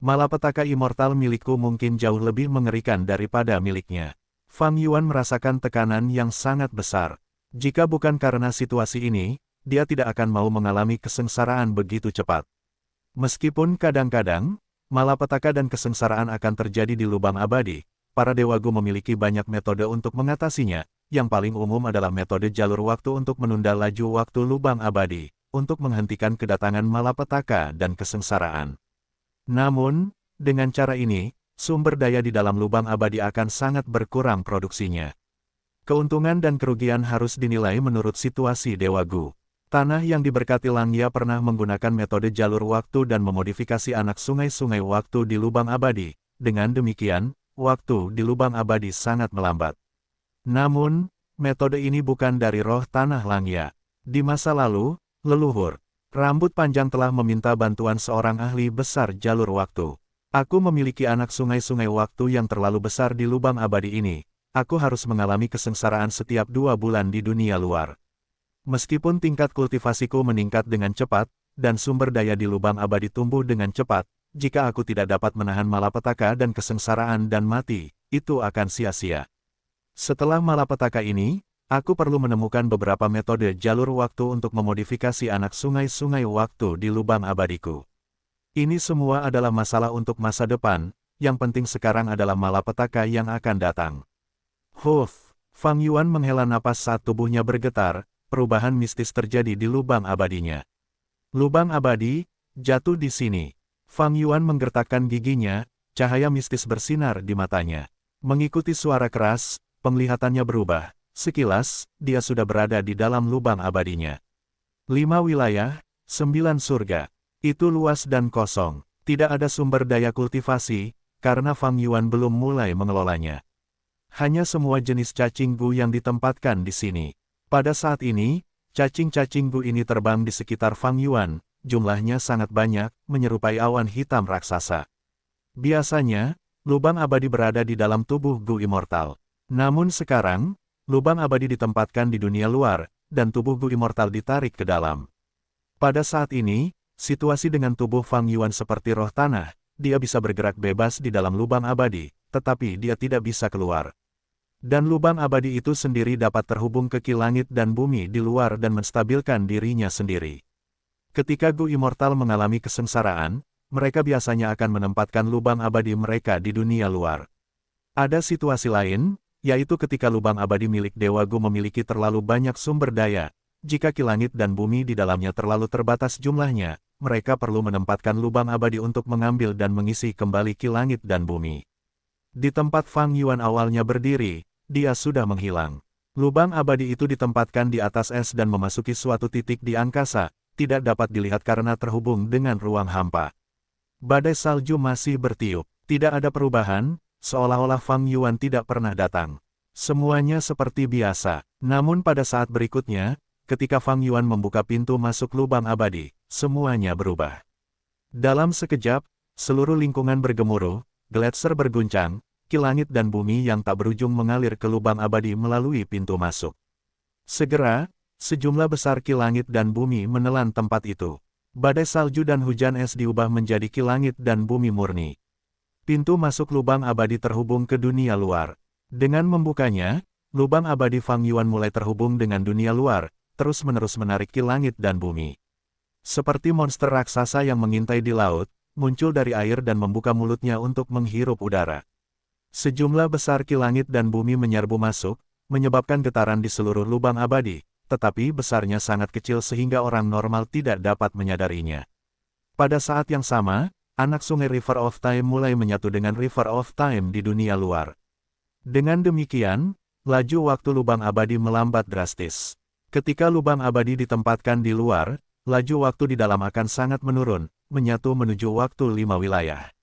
Malapetaka immortal milikku mungkin jauh lebih mengerikan daripada miliknya. Fang Yuan merasakan tekanan yang sangat besar. Jika bukan karena situasi ini, dia tidak akan mau mengalami kesengsaraan begitu cepat. Meskipun kadang-kadang, malapetaka dan kesengsaraan akan terjadi di lubang abadi, para Dewa Gu memiliki banyak metode untuk mengatasinya, yang paling umum adalah metode jalur waktu untuk menunda laju waktu lubang abadi, untuk menghentikan kedatangan malapetaka dan kesengsaraan. Namun, dengan cara ini, sumber daya di dalam lubang abadi akan sangat berkurang produksinya. Keuntungan dan kerugian harus dinilai menurut situasi Dewa Gu. Tanah yang diberkati Langya pernah menggunakan metode jalur waktu dan memodifikasi anak sungai-sungai waktu di lubang abadi. Dengan demikian, waktu di lubang abadi sangat melambat. Namun, metode ini bukan dari roh tanah Langya. Di masa lalu, leluhur rambut panjang telah meminta bantuan seorang ahli besar jalur waktu. Aku memiliki anak sungai-sungai waktu yang terlalu besar di lubang abadi ini. Aku harus mengalami kesengsaraan setiap 2 bulan di dunia luar. Meskipun tingkat kultivasiku meningkat dengan cepat, dan sumber daya di lubang abadi tumbuh dengan cepat, jika aku tidak dapat menahan malapetaka dan kesengsaraan dan mati, itu akan sia-sia. Setelah malapetaka ini, aku perlu menemukan beberapa metode jalur waktu untuk memodifikasi anak sungai-sungai waktu di lubang abadiku. Ini semua adalah masalah untuk masa depan, yang penting sekarang adalah malapetaka yang akan datang. Fang Yuan menghela napas saat tubuhnya bergetar. Perubahan mistis terjadi di lubang abadinya. Lubang abadi, jatuh di sini. Fang Yuan menggertakkan giginya, cahaya mistis bersinar di matanya. Mengikuti suara keras, penglihatannya berubah. Sekilas, dia sudah berada di dalam lubang abadinya. 5 wilayah, 9 surga. Itu luas dan kosong. Tidak ada sumber daya kultivasi, karena Fang Yuan belum mulai mengelolanya. Hanya semua jenis cacing gu yang ditempatkan di sini. Pada saat ini, cacing-cacing gu ini terbang di sekitar Fang Yuan, jumlahnya sangat banyak, menyerupai awan hitam raksasa. Biasanya, lubang abadi berada di dalam tubuh gu immortal. Namun sekarang, lubang abadi ditempatkan di dunia luar, dan tubuh gu immortal ditarik ke dalam. Pada saat ini, situasi dengan tubuh Fang Yuan seperti roh tanah, dia bisa bergerak bebas di dalam lubang abadi, tetapi dia tidak bisa keluar. Dan lubang abadi itu sendiri dapat terhubung ke ki langit dan bumi di luar dan menstabilkan dirinya sendiri. Ketika gu immortal mengalami kesengsaraan, mereka biasanya akan menempatkan lubang abadi mereka di dunia luar. Ada situasi lain, yaitu ketika lubang abadi milik Dewa Gu memiliki terlalu banyak sumber daya. Jika ki langit dan bumi di dalamnya terlalu terbatas jumlahnya, mereka perlu menempatkan lubang abadi untuk mengambil dan mengisi kembali ki langit dan bumi. Di tempat Fang Yuan awalnya berdiri, dia sudah menghilang. Lubang abadi itu ditempatkan di atas es dan memasuki suatu titik di angkasa, tidak dapat dilihat karena terhubung dengan ruang hampa. Badai salju masih bertiup, tidak ada perubahan, seolah-olah Fang Yuan tidak pernah datang. Semuanya seperti biasa, namun pada saat berikutnya, ketika Fang Yuan membuka pintu masuk lubang abadi, semuanya berubah. Dalam sekejap, seluruh lingkungan bergemuruh, gletser berguncang, ki langit dan bumi yang tak berujung mengalir ke lubang abadi melalui pintu masuk. Segera, sejumlah besar ki langit dan bumi menelan tempat itu. Badai salju dan hujan es diubah menjadi ki langit dan bumi murni. Pintu masuk lubang abadi terhubung ke dunia luar. Dengan membukanya, lubang abadi Fang Yuan mulai terhubung dengan dunia luar, terus-menerus menarik ki langit dan bumi. Seperti monster raksasa yang mengintai di laut, muncul dari air dan membuka mulutnya untuk menghirup udara. Sejumlah besar ki langit dan bumi menyerbu masuk, menyebabkan getaran di seluruh lubang abadi, tetapi besarnya sangat kecil sehingga orang normal tidak dapat menyadarinya. Pada saat yang sama, anak sungai River of Time mulai menyatu dengan River of Time di dunia luar. Dengan demikian, laju waktu lubang abadi melambat drastis. Ketika lubang abadi ditempatkan di luar, laju waktu di dalam akan sangat menurun, menyatu menuju waktu 5 wilayah.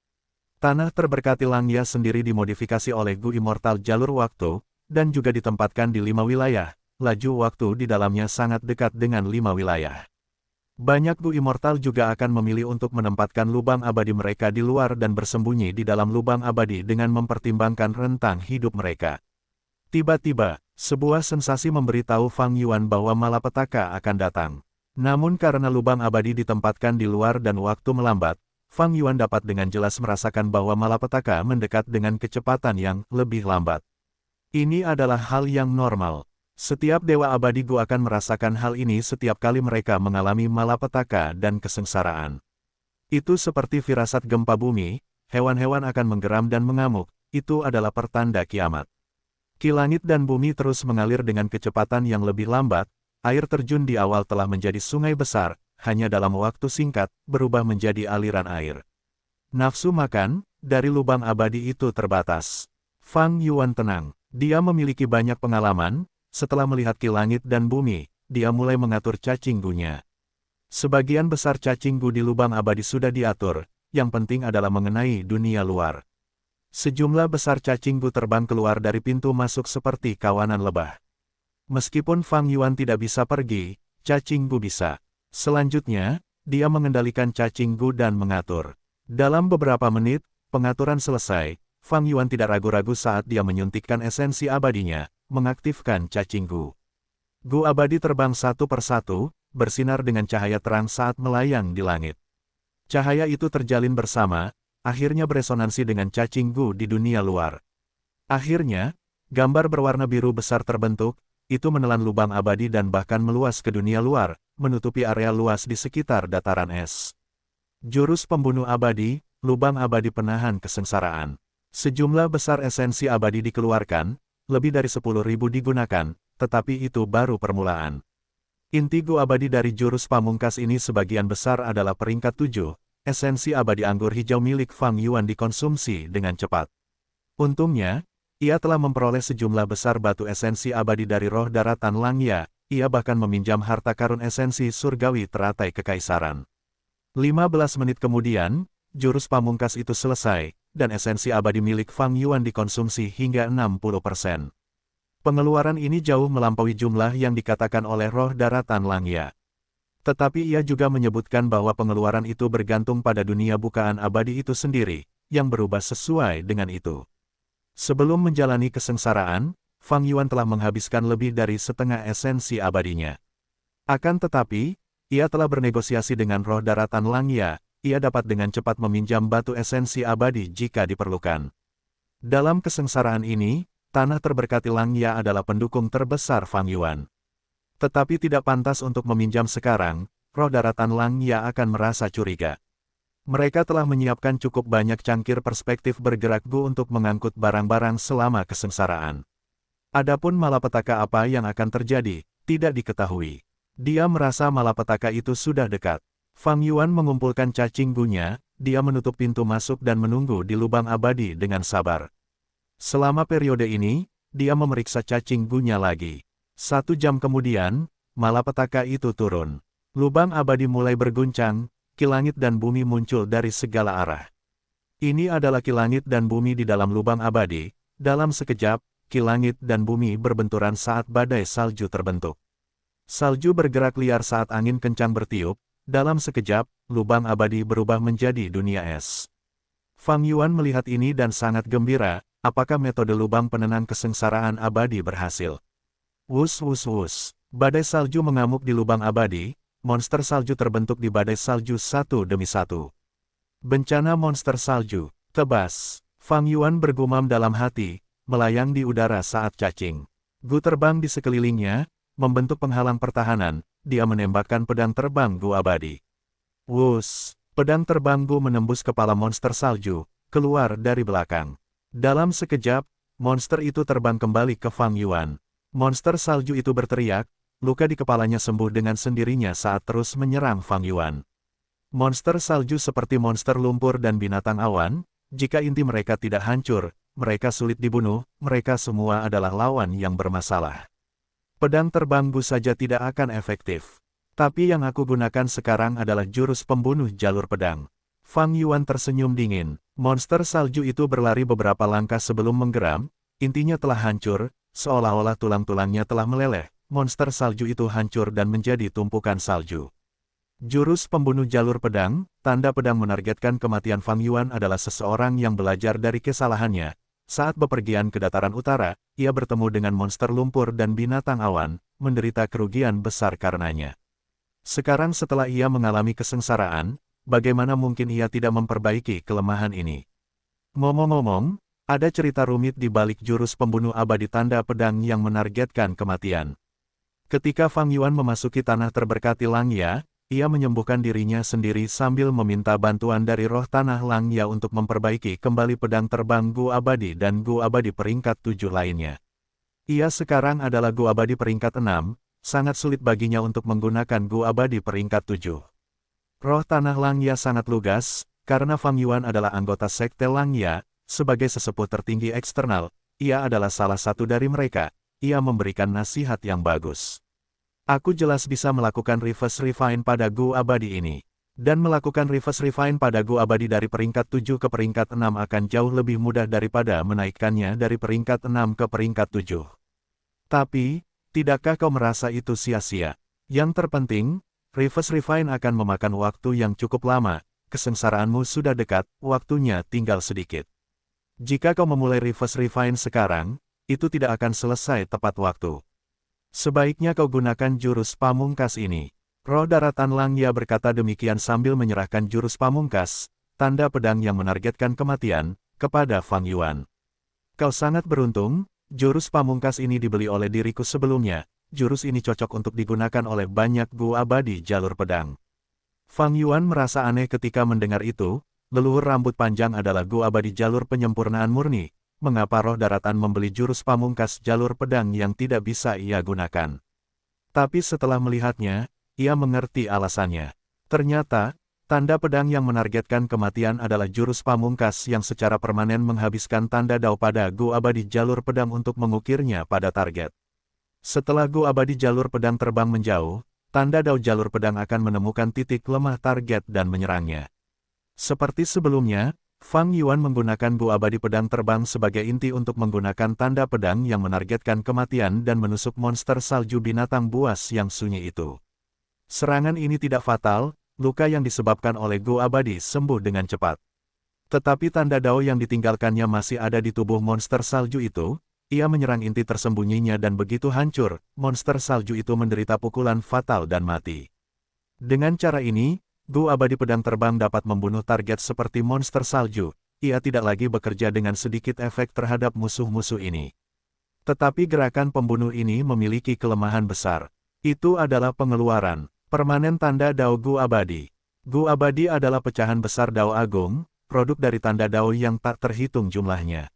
Tanah terberkati Langya sendiri dimodifikasi oleh gu immortal jalur waktu, dan juga ditempatkan di 5 wilayah, laju waktu di dalamnya sangat dekat dengan 5 wilayah. Banyak gu immortal juga akan memilih untuk menempatkan lubang abadi mereka di luar dan bersembunyi di dalam lubang abadi dengan mempertimbangkan rentang hidup mereka. Tiba-tiba, sebuah sensasi memberitahu Fang Yuan bahwa malapetaka akan datang. Namun karena lubang abadi ditempatkan di luar dan waktu melambat, Fang Yuan dapat dengan jelas merasakan bahwa malapetaka mendekat dengan kecepatan yang lebih lambat. Ini adalah hal yang normal. Setiap dewa abadi Gu akan merasakan hal ini setiap kali mereka mengalami malapetaka dan kesengsaraan. Itu seperti firasat gempa bumi, hewan-hewan akan menggeram dan mengamuk, itu adalah pertanda kiamat. Ki langit dan bumi terus mengalir dengan kecepatan yang lebih lambat, air terjun di awal telah menjadi sungai besar, hanya dalam waktu singkat, berubah menjadi aliran air. Nafsu makan, dari lubang abadi itu terbatas. Fang Yuan tenang. Dia memiliki banyak pengalaman, setelah melihat ki langit dan bumi, dia mulai mengatur cacing Gu-nya. Sebagian besar cacing Gu di lubang abadi sudah diatur, yang penting adalah mengenai dunia luar. Sejumlah besar cacing Gu terbang keluar dari pintu masuk seperti kawanan lebah. Meskipun Fang Yuan tidak bisa pergi, cacing Gu bisa. Selanjutnya, dia mengendalikan cacing Gu dan mengatur. Dalam beberapa menit, pengaturan selesai. Fang Yuan tidak ragu-ragu saat dia menyuntikkan esensi abadinya, mengaktifkan cacing Gu. Gu abadi terbang satu persatu, bersinar dengan cahaya terang saat melayang di langit. Cahaya itu terjalin bersama, akhirnya beresonansi dengan cacing Gu di dunia luar. Akhirnya, gambar berwarna biru besar terbentuk, itu menelan lubang abadi dan bahkan meluas ke dunia luar, menutupi area luas di sekitar dataran es. Jurus pembunuh abadi, lubang abadi penahan kesengsaraan. Sejumlah besar esensi abadi dikeluarkan, lebih dari 10.000 digunakan, tetapi itu baru permulaan. Inti Gu abadi dari jurus pamungkas ini sebagian besar adalah peringkat 7, esensi abadi anggur hijau milik Fang Yuan dikonsumsi dengan cepat. Untungnya, ia telah memperoleh sejumlah besar batu esensi abadi dari roh daratan Langya, ia bahkan meminjam harta karun esensi surgawi teratai kekaisaran. 15 menit kemudian, jurus pamungkas itu selesai, dan esensi abadi milik Fang Yuan dikonsumsi hingga 60%. Pengeluaran ini jauh melampaui jumlah yang dikatakan oleh roh daratan Langya. Tetapi ia juga menyebutkan bahwa pengeluaran itu bergantung pada dunia bukaan abadi itu sendiri, yang berubah sesuai dengan itu. Sebelum menjalani kesengsaraan, Fang Yuan telah menghabiskan lebih dari setengah esensi abadinya. Akan tetapi, ia telah bernegosiasi dengan roh daratan Langya, ia dapat dengan cepat meminjam batu esensi abadi jika diperlukan. Dalam kesengsaraan ini, tanah terberkati Langya adalah pendukung terbesar Fang Yuan. Tetapi tidak pantas untuk meminjam sekarang, roh daratan Langya akan merasa curiga. Mereka telah menyiapkan cukup banyak cangkir perspektif bergerak Gu untuk mengangkut barang-barang selama kesengsaraan. Adapun malapetaka apa yang akan terjadi, tidak diketahui. Dia merasa malapetaka itu sudah dekat. Fang Yuan mengumpulkan cacing Gu-nya, dia menutup pintu masuk dan menunggu di lubang abadi dengan sabar. Selama periode ini, dia memeriksa cacing Gu-nya lagi. 1 jam kemudian, malapetaka itu turun. Lubang abadi mulai berguncang, kilangit dan bumi muncul dari segala arah. Ini adalah kilangit dan bumi di dalam lubang abadi. Dalam sekejap, kilangit dan bumi berbenturan saat badai salju terbentuk. Salju bergerak liar saat angin kencang bertiup. Dalam sekejap, lubang abadi berubah menjadi dunia es. Fang Yuan melihat ini dan sangat gembira, apakah metode lubang penenang kesengsaraan abadi berhasil? Wus wus wus, badai salju mengamuk di lubang abadi, monster salju terbentuk di badai salju satu demi satu. Bencana monster salju, tebas. Fang Yuan bergumam dalam hati, melayang di udara saat cacing Gu terbang di sekelilingnya, membentuk penghalang pertahanan. Dia menembakkan pedang terbang Gu abadi. Wus, pedang terbang Gu menembus kepala monster salju, keluar dari belakang. Dalam sekejap, monster itu terbang kembali ke Fang Yuan. Monster salju itu berteriak, luka di kepalanya sembuh dengan sendirinya saat terus menyerang Fang Yuan. Monster salju seperti monster lumpur dan binatang awan, jika inti mereka tidak hancur, mereka sulit dibunuh, mereka semua adalah lawan yang bermasalah. Pedang terbang Gu saja tidak akan efektif. Tapi yang aku gunakan sekarang adalah jurus pembunuh jalur pedang. Fang Yuan tersenyum dingin. Monster salju itu berlari beberapa langkah sebelum menggeram, intinya telah hancur, seolah-olah tulang-tulangnya telah meleleh. Monster salju itu hancur dan menjadi tumpukan salju. Jurus pembunuh jalur pedang, tanda pedang menargetkan kematian Fang Yuan adalah seseorang yang belajar dari kesalahannya. Saat bepergian ke dataran utara, ia bertemu dengan monster lumpur dan binatang awan, menderita kerugian besar karenanya. Sekarang setelah ia mengalami kesengsaraan, bagaimana mungkin ia tidak memperbaiki kelemahan ini? Ngomong-ngomong, ada cerita rumit di balik jurus pembunuh abadi tanda pedang yang menargetkan kematian. Ketika Fang Yuan memasuki tanah terberkati Langya, ia menyembuhkan dirinya sendiri sambil meminta bantuan dari roh tanah Langya untuk memperbaiki kembali pedang terbang Gu abadi dan Gu abadi peringkat 7 lainnya. Ia sekarang adalah Gu abadi peringkat 6, sangat sulit baginya untuk menggunakan Gu abadi peringkat 7. Roh tanah Langya sangat lugas, karena Fang Yuan adalah anggota sekte Langya, sebagai sesepuh tertinggi eksternal, ia adalah salah satu dari mereka, ia memberikan nasihat yang bagus. Aku jelas bisa melakukan reverse refine pada Gu abadi ini. Dan melakukan reverse refine pada Gu abadi dari peringkat 7 ke peringkat 6 akan jauh lebih mudah daripada menaikkannya dari peringkat 6 ke peringkat 7. Tapi, tidakkah kau merasa itu sia-sia? Yang terpenting, reverse refine akan memakan waktu yang cukup lama, kesengsaraanmu sudah dekat, waktunya tinggal sedikit. Jika kau memulai reverse refine sekarang, itu tidak akan selesai tepat waktu. Sebaiknya kau gunakan jurus pamungkas ini. Roh daratan Langya berkata demikian sambil menyerahkan jurus pamungkas, tanda pedang yang menargetkan kematian, kepada Fang Yuan. Kau sangat beruntung, jurus pamungkas ini dibeli oleh diriku sebelumnya, jurus ini cocok untuk digunakan oleh banyak Gu abadi jalur pedang. Fang Yuan merasa aneh ketika mendengar itu, leluhur rambut panjang adalah Gu abadi jalur penyempurnaan murni. Mengapa roh daratan membeli jurus pamungkas jalur pedang yang tidak bisa ia gunakan? Tapi setelah melihatnya, ia mengerti alasannya. Ternyata, tanda pedang yang menargetkan kematian adalah jurus pamungkas yang secara permanen menghabiskan tanda dao pada Gu abadi jalur pedang untuk mengukirnya pada target. Setelah Gu abadi jalur pedang terbang menjauh, tanda dao jalur pedang akan menemukan titik lemah target dan menyerangnya. Seperti sebelumnya, Fang Yuan menggunakan Gu abadi pedang terbang sebagai inti untuk menggunakan tanda pedang yang menargetkan kematian dan menusuk monster salju binatang buas yang sunyi itu. Serangan ini tidak fatal, luka yang disebabkan oleh Gu abadi sembuh dengan cepat. Tetapi tanda dao yang ditinggalkannya masih ada di tubuh monster salju itu, ia menyerang inti tersembunyinya dan begitu hancur, monster salju itu menderita pukulan fatal dan mati. Dengan cara ini, Gu abadi pedang terbang dapat membunuh target seperti monster salju, ia tidak lagi bekerja dengan sedikit efek terhadap musuh-musuh ini. Tetapi gerakan pembunuh ini memiliki kelemahan besar. Itu adalah pengeluaran permanen tanda dao Gu abadi. Gu abadi adalah pecahan besar dao agung, produk dari tanda dao yang tak terhitung jumlahnya.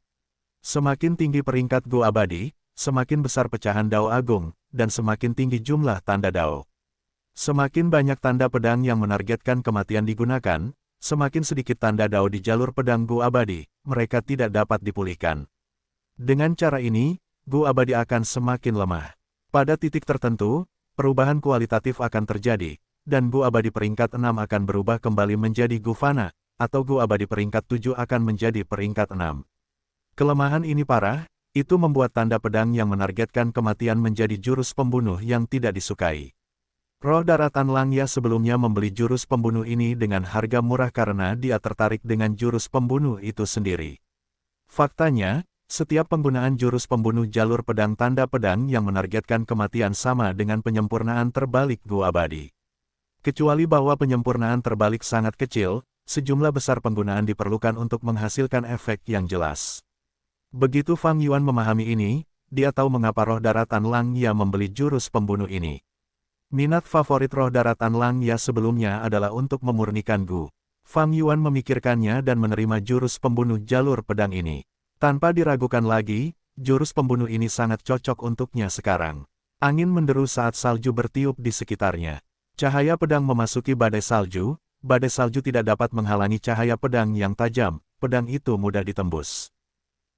Semakin tinggi peringkat Gu abadi, semakin besar pecahan dao agung, dan semakin tinggi jumlah tanda dao. Semakin banyak tanda pedang yang menargetkan kematian digunakan, semakin sedikit tanda dao di jalur pedang Gu abadi, mereka tidak dapat dipulihkan. Dengan cara ini, Gu abadi akan semakin lemah. Pada titik tertentu, perubahan kualitatif akan terjadi, dan Gu abadi peringkat 6 akan berubah kembali menjadi Gu fana, atau Gu abadi peringkat 7 akan menjadi peringkat 6. Kelemahan ini parah, itu membuat tanda pedang yang menargetkan kematian menjadi jurus pembunuh yang tidak disukai. Roh daratan Langya sebelumnya membeli jurus pembunuh ini dengan harga murah karena dia tertarik dengan jurus pembunuh itu sendiri. Faktanya, setiap penggunaan jurus pembunuh jalur pedang tanda pedang yang menargetkan kematian sama dengan penyempurnaan terbalik Gu abadi. Kecuali bahwa penyempurnaan terbalik sangat kecil, sejumlah besar penggunaan diperlukan untuk menghasilkan efek yang jelas. Begitu Fang Yuan memahami ini, dia tahu mengapa roh daratan Langya membeli jurus pembunuh ini. Minat favorit roh daratan Langya sebelumnya adalah untuk memurnikan Gu. Fang Yuan memikirkannya dan menerima jurus pembunuh jalur pedang ini. Tanpa diragukan lagi, jurus pembunuh ini sangat cocok untuknya sekarang. Angin menderu saat salju bertiup di sekitarnya. Cahaya pedang memasuki badai salju tidak dapat menghalangi cahaya pedang yang tajam, pedang itu mudah ditembus.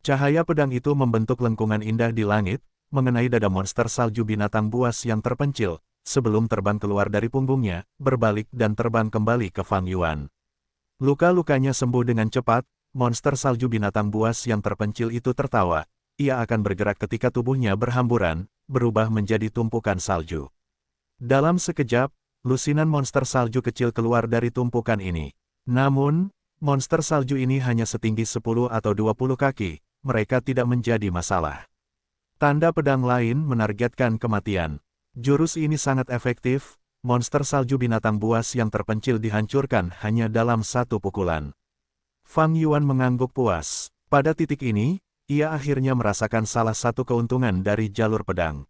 Cahaya pedang itu membentuk lengkungan indah di langit, mengenai dada monster salju binatang buas yang terpencil, sebelum terbang keluar dari punggungnya, berbalik dan terbang kembali ke Fang Yuan. Luka-lukanya sembuh dengan cepat, monster salju binatang buas yang terpencil itu tertawa. Ia akan bergerak ketika tubuhnya berhamburan, berubah menjadi tumpukan salju. Dalam sekejap, lusinan monster salju kecil keluar dari tumpukan ini. Namun, monster salju ini hanya setinggi 10 atau 20 kaki, mereka tidak menjadi masalah. Tanda pedang lain menargetkan kematian. Jurus ini sangat efektif, monster salju binatang buas yang terpencil dihancurkan hanya dalam satu pukulan. Fang Yuan mengangguk puas. Pada titik ini, ia akhirnya merasakan salah satu keuntungan dari jalur pedang.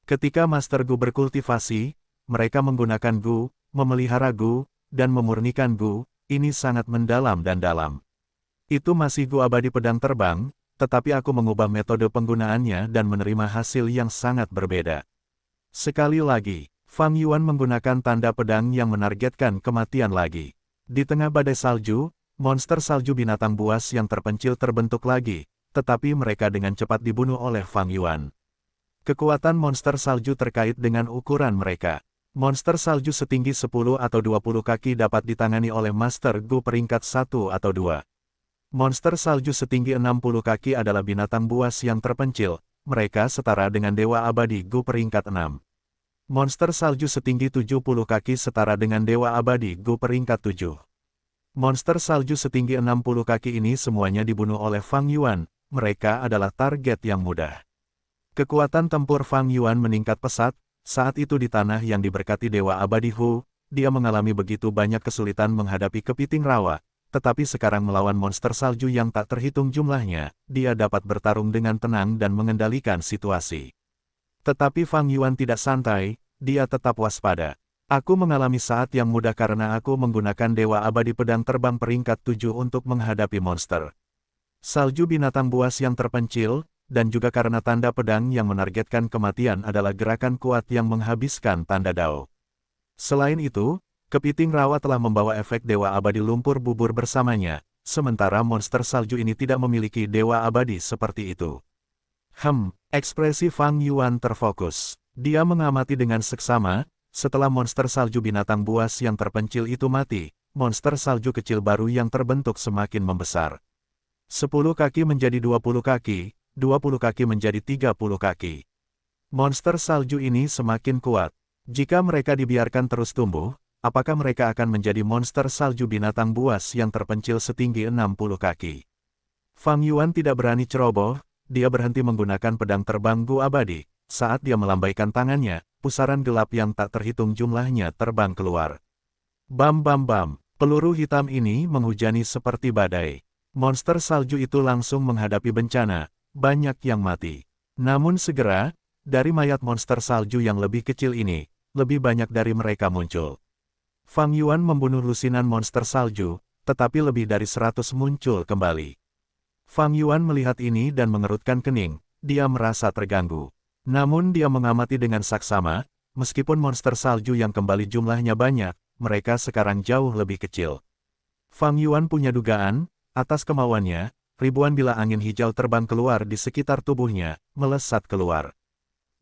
Ketika Master Gu berkultivasi, mereka menggunakan Gu, memelihara Gu, dan memurnikan Gu, ini sangat mendalam dan dalam. Itu masih Gu abadi pedang terbang, tetapi aku mengubah metode penggunaannya dan menerima hasil yang sangat berbeda. Sekali lagi, Fang Yuan menggunakan tanda pedang yang menargetkan kematian lagi. Di tengah badai salju, monster salju binatang buas yang terpencil terbentuk lagi, tetapi mereka dengan cepat dibunuh oleh Fang Yuan. Kekuatan monster salju terkait dengan ukuran mereka. Monster salju setinggi 10 atau 20 kaki dapat ditangani oleh Master Gu peringkat 1 atau 2. Monster salju setinggi 60 kaki adalah binatang buas yang terpencil, mereka setara dengan Dewa Abadi Gu peringkat 6. Monster salju setinggi 70 kaki setara dengan Dewa Abadi Gu peringkat 7. Monster salju setinggi 60 kaki ini semuanya dibunuh oleh Fang Yuan, mereka adalah target yang mudah. Kekuatan tempur Fang Yuan meningkat pesat, saat itu di tanah yang diberkati Dewa Abadi Hu, dia mengalami begitu banyak kesulitan menghadapi kepiting rawa, tetapi sekarang melawan monster salju yang tak terhitung jumlahnya, dia dapat bertarung dengan tenang dan mengendalikan situasi. Tetapi Fang Yuan tidak santai, dia tetap waspada. Aku mengalami saat yang mudah karena aku menggunakan Dewa Abadi Pedang Terbang peringkat 7 untuk menghadapi monster salju binatang buas yang terpencil, dan juga karena tanda pedang yang menargetkan kematian adalah gerakan kuat yang menghabiskan tanda Dao. Selain itu, kepiting rawa telah membawa efek Dewa Abadi Lumpur Bubur bersamanya, sementara monster salju ini tidak memiliki Dewa Abadi seperti itu. Ekspresi Fang Yuan terfokus. Dia mengamati dengan seksama, setelah monster salju binatang buas yang terpencil itu mati, monster salju kecil baru yang terbentuk semakin membesar. 10 kaki menjadi 20 kaki, 20 kaki menjadi 30 kaki. Monster salju ini semakin kuat. Jika mereka dibiarkan terus tumbuh, apakah mereka akan menjadi monster salju binatang buas yang terpencil setinggi 60 kaki? Fang Yuan tidak berani ceroboh, dia berhenti menggunakan pedang terbang Gu Abadi. Saat dia melambaikan tangannya, pusaran gelap yang tak terhitung jumlahnya terbang keluar. Bam bam bam, peluru hitam ini menghujani seperti badai. Monster salju itu langsung menghadapi bencana. Banyak yang mati. Namun segera, dari mayat monster salju yang lebih kecil ini, lebih banyak dari mereka muncul. Fang Yuan membunuh lusinan monster salju, tetapi lebih dari 100 muncul kembali. Fang Yuan melihat ini dan mengerutkan kening, dia merasa terganggu. Namun dia mengamati dengan saksama, meskipun monster salju yang kembali jumlahnya banyak, mereka sekarang jauh lebih kecil. Fang Yuan punya dugaan, atas kemauannya, ribuan bila angin hijau terbang keluar di sekitar tubuhnya, melesat keluar.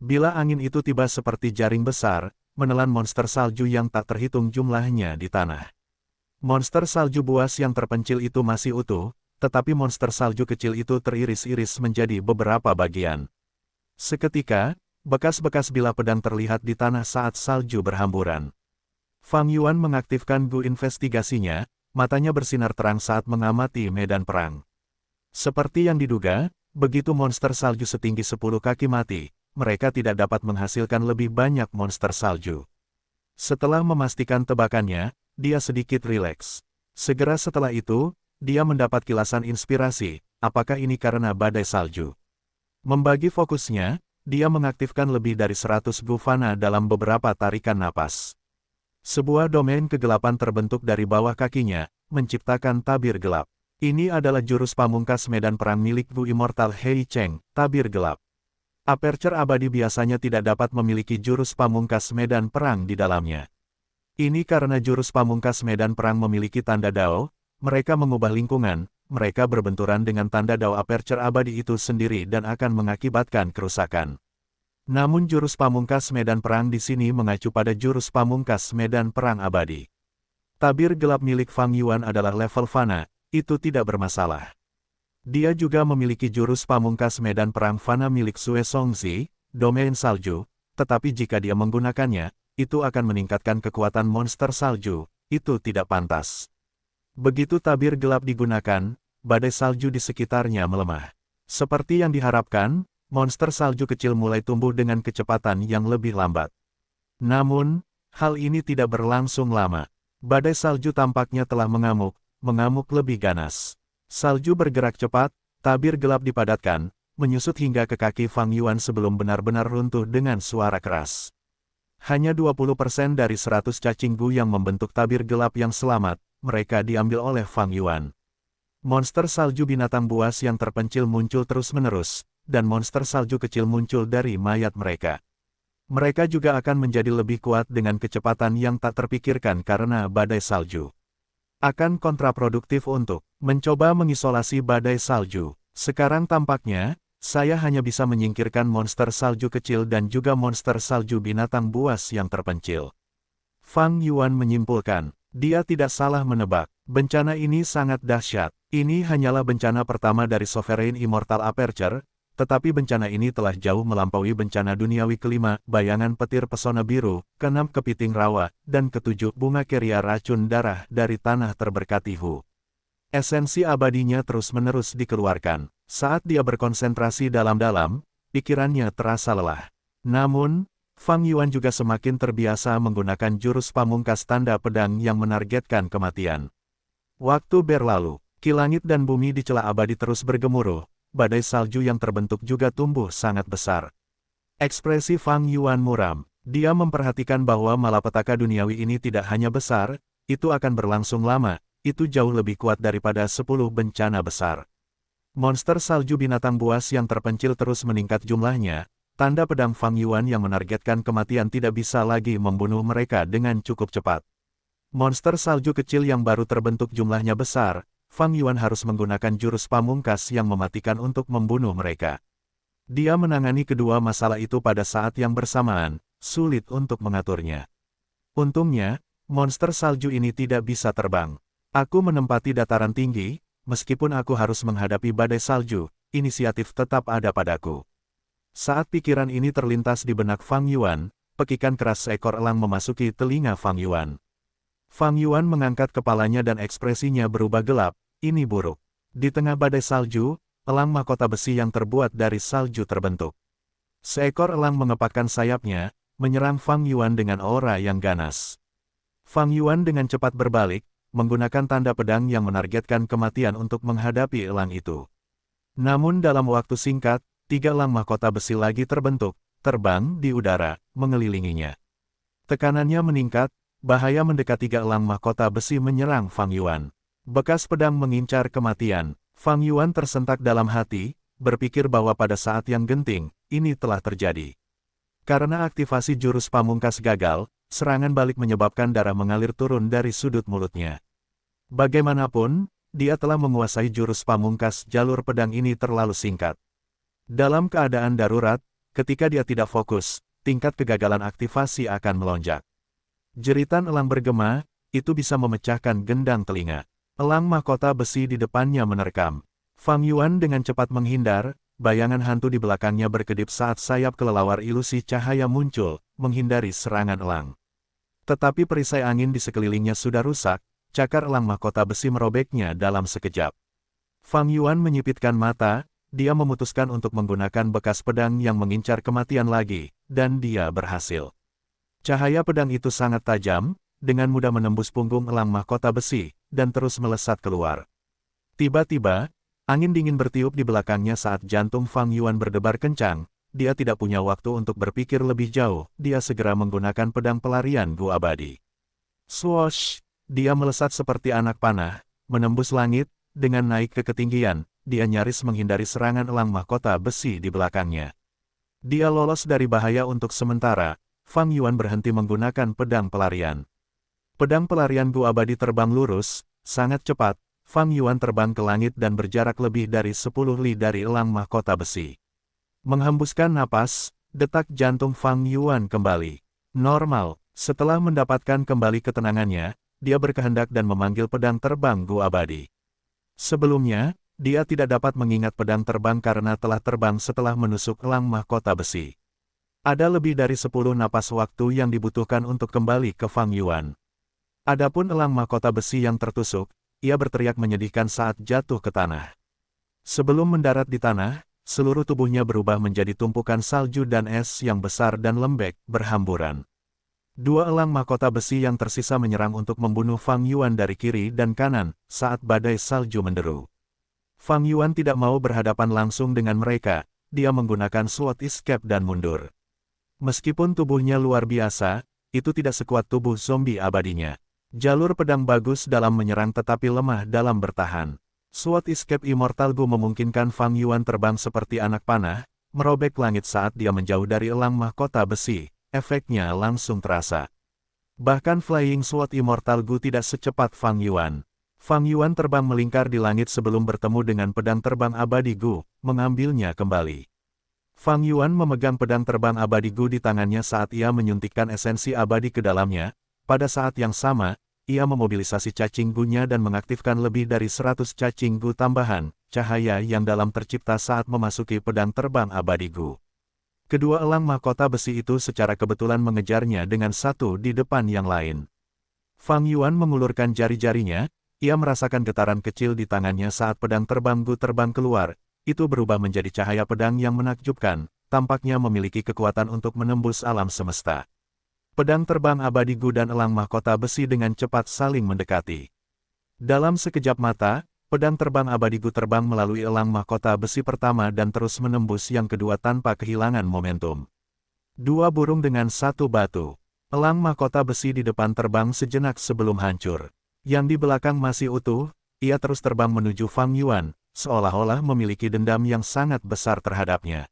Bila angin itu tiba seperti jaring besar, menelan monster salju yang tak terhitung jumlahnya di tanah. Monster salju buas yang terpencil itu masih utuh, tetapi monster salju kecil itu teriris-iris menjadi beberapa bagian. Seketika, bekas-bekas bilah pedang terlihat di tanah saat salju berhamburan. Fang Yuan mengaktifkan Gu investigasinya, matanya bersinar terang saat mengamati medan perang. Seperti yang diduga, begitu monster salju setinggi 10 kaki mati, mereka tidak dapat menghasilkan lebih banyak monster salju. Setelah memastikan tebakannya, dia sedikit rileks. Segera setelah itu, dia mendapat kilasan inspirasi, apakah ini karena badai salju? Membagi fokusnya, dia mengaktifkan lebih dari 100 gufana dalam beberapa tarikan napas. Sebuah domain kegelapan terbentuk dari bawah kakinya, menciptakan tabir gelap. Ini adalah jurus pamungkas medan perang milik Gu Immortal Hei Cheng, tabir gelap. Aperture abadi biasanya tidak dapat memiliki jurus pamungkas medan perang di dalamnya. Ini karena jurus pamungkas medan perang memiliki tanda Dao, mereka mengubah lingkungan, mereka berbenturan dengan tanda Dao aperture abadi itu sendiri dan akan mengakibatkan kerusakan. Namun jurus pamungkas medan perang di sini mengacu pada jurus pamungkas medan perang abadi. Tabir gelap milik Fang Yuan adalah level Fana, itu tidak bermasalah. Dia juga memiliki jurus pamungkas medan perang Fana milik Sue Songzi, domain salju, tetapi jika dia menggunakannya, itu akan meningkatkan kekuatan monster salju, itu tidak pantas. Begitu tabir gelap digunakan, badai salju di sekitarnya melemah. Seperti yang diharapkan, monster salju kecil mulai tumbuh dengan kecepatan yang lebih lambat. Namun, hal ini tidak berlangsung lama. Badai salju tampaknya telah mengamuk lebih ganas. Salju bergerak cepat, tabir gelap dipadatkan, menyusut hingga ke kaki Fang Yuan sebelum benar-benar runtuh dengan suara keras. Hanya 20% dari 100 cacing Gu yang membentuk tabir gelap yang selamat, mereka diambil oleh Fang Yuan. Monster salju binatang buas yang terpencil muncul terus-menerus, dan monster salju kecil muncul dari mayat mereka. Mereka juga akan menjadi lebih kuat dengan kecepatan yang tak terpikirkan karena badai salju. Akan kontraproduktif untuk mencoba mengisolasi badai salju. Sekarang tampaknya, Saya hanya bisa menyingkirkan monster salju kecil dan juga monster salju binatang buas yang terpencil. Fang Yuan menyimpulkan, dia tidak salah menebak. Bencana ini sangat dahsyat. Ini hanyalah bencana pertama dari Sovereign Immortal Aperture, tetapi bencana ini telah jauh melampaui bencana duniawi kelima, bayangan petir pesona biru, keenam kepiting rawa, dan ketujuh bunga keria racun darah dari tanah terberkati Hu. Esensi abadinya terus-menerus dikeluarkan. Saat dia berkonsentrasi dalam-dalam, pikirannya terasa lelah. Namun, Fang Yuan juga semakin terbiasa menggunakan jurus pamungkas tanda pedang yang menargetkan kematian. Waktu berlalu, langit dan bumi di celah abadi terus bergemuruh, badai salju yang terbentuk juga tumbuh sangat besar. Ekspresi Fang Yuan muram. Dia memperhatikan bahwa malapetaka duniawi ini tidak hanya besar, itu akan berlangsung lama, itu jauh lebih kuat daripada 10 bencana besar. Monster salju binatang buas yang terpencil terus meningkat jumlahnya, tanda pedang Fang Yuan yang menargetkan kematian tidak bisa lagi membunuh mereka dengan cukup cepat. Monster salju kecil yang baru terbentuk jumlahnya besar, Fang Yuan harus menggunakan jurus pamungkas yang mematikan untuk membunuh mereka. Dia menangani kedua masalah itu pada saat yang bersamaan, sulit untuk mengaturnya. Untungnya, monster salju ini tidak bisa terbang. Aku menempati dataran tinggi, meskipun aku harus menghadapi badai salju, inisiatif tetap ada padaku. Saat pikiran ini terlintas di benak Fang Yuan, pekikan keras seekor elang memasuki telinga Fang Yuan. Fang Yuan mengangkat kepalanya dan ekspresinya berubah gelap, ini buruk. Di tengah badai salju, elang mahkota besi yang terbuat dari salju terbentuk. Seekor elang mengepakkan sayapnya, menyerang Fang Yuan dengan aura yang ganas. Fang Yuan dengan cepat berbalik, menggunakan tanda pedang yang menargetkan kematian untuk menghadapi elang itu. Namun dalam waktu singkat, 3 elang mahkota besi lagi terbentuk, terbang di udara, mengelilinginya. Tekanannya meningkat, bahaya mendekat 3 elang mahkota besi menyerang Fang Yuan. Bekas pedang mengincar kematian, Fang Yuan tersentak dalam hati, berpikir bahwa pada saat yang genting, ini telah terjadi. Karena aktivasi jurus pamungkas gagal, serangan balik menyebabkan darah mengalir turun dari sudut mulutnya. Bagaimanapun, dia telah menguasai jurus pamungkas jalur pedang ini terlalu singkat. Dalam keadaan darurat, ketika dia tidak fokus, tingkat kegagalan aktivasi akan melonjak. Jeritan elang bergema, itu bisa memecahkan gendang telinga. Elang mahkota besi di depannya menerkam. Fang Yuan dengan cepat menghindar, bayangan hantu di belakangnya berkedip saat sayap kelelawar ilusi cahaya muncul, menghindari serangan elang. Tetapi perisai angin di sekelilingnya sudah rusak, cakar elang mahkota besi merobeknya dalam sekejap. Fang Yuan menyipitkan mata, dia memutuskan untuk menggunakan bekas pedang yang mengincar kematian lagi, dan dia berhasil. Cahaya pedang itu sangat tajam, dengan mudah menembus punggung elang mahkota besi, dan terus melesat keluar. Tiba-tiba, angin dingin bertiup di belakangnya saat jantung Fang Yuan berdebar kencang. Dia tidak punya waktu untuk berpikir lebih jauh, dia segera menggunakan pedang pelarian gua abadi. Swoosh! Dia melesat seperti anak panah, menembus langit, dengan naik ke ketinggian, dia nyaris menghindari serangan elang mahkota besi di belakangnya. Dia lolos dari bahaya untuk sementara, Fang Yuan berhenti menggunakan pedang pelarian. Pedang pelarian gua abadi terbang lurus, sangat cepat, Fang Yuan terbang ke langit dan berjarak lebih dari 10 li dari elang mahkota besi. Menghembuskan napas, detak jantung Fang Yuan kembali normal. Setelah mendapatkan kembali ketenangannya, dia berkehendak dan memanggil pedang terbang gua abadi. Sebelumnya, dia tidak dapat mengingat pedang terbang karena telah terbang setelah menusuk elang mahkota besi. Ada lebih dari 10 napas waktu yang dibutuhkan untuk kembali ke Fang Yuan. Adapun elang mahkota besi yang tertusuk, ia berteriak menyedihkan saat jatuh ke tanah. Sebelum mendarat di tanah, seluruh tubuhnya berubah menjadi tumpukan salju dan es yang besar dan lembek, berhamburan. 2 elang mahkota besi yang tersisa menyerang untuk membunuh Fang Yuan dari kiri dan kanan, saat badai salju menderu. Fang Yuan tidak mau berhadapan langsung dengan mereka, dia menggunakan sword escape dan mundur. Meskipun tubuhnya luar biasa, itu tidak sekuat tubuh zombie abadinya. Jalur pedang bagus dalam menyerang tetapi lemah dalam bertahan. Sword Escape Immortal Gu memungkinkan Fang Yuan terbang seperti anak panah, merobek langit saat dia menjauh dari elang mahkota besi, efeknya langsung terasa. Bahkan Flying Sword Immortal Gu tidak secepat Fang Yuan. Fang Yuan terbang melingkar di langit sebelum bertemu dengan pedang terbang abadi Gu, mengambilnya kembali. Fang Yuan memegang pedang terbang abadi Gu di tangannya saat ia menyuntikkan esensi abadi ke dalamnya. Pada saat yang sama, ia memobilisasi cacing Gu-nya dan mengaktifkan lebih dari 100 cacing Gu tambahan, cahaya yang dalam tercipta saat memasuki pedang terbang abadi Gu. Kedua elang mahkota besi itu secara kebetulan mengejarnya dengan satu di depan yang lain. Fang Yuan mengulurkan jari-jarinya. Ia merasakan getaran kecil di tangannya saat pedang terbang Gu terbang keluar, itu berubah menjadi cahaya pedang yang menakjubkan, tampaknya memiliki kekuatan untuk menembus alam semesta. Pedang terbang abadi Gu dan elang mahkota besi dengan cepat saling mendekati. Dalam sekejap mata, pedang terbang abadi Gu terbang melalui elang mahkota besi pertama dan terus menembus yang kedua tanpa kehilangan momentum. Dua burung dengan satu batu. Elang mahkota besi di depan terbang sejenak sebelum hancur. Yang di belakang masih utuh, ia terus terbang menuju Fang Yuan, seolah-olah memiliki dendam yang sangat besar terhadapnya.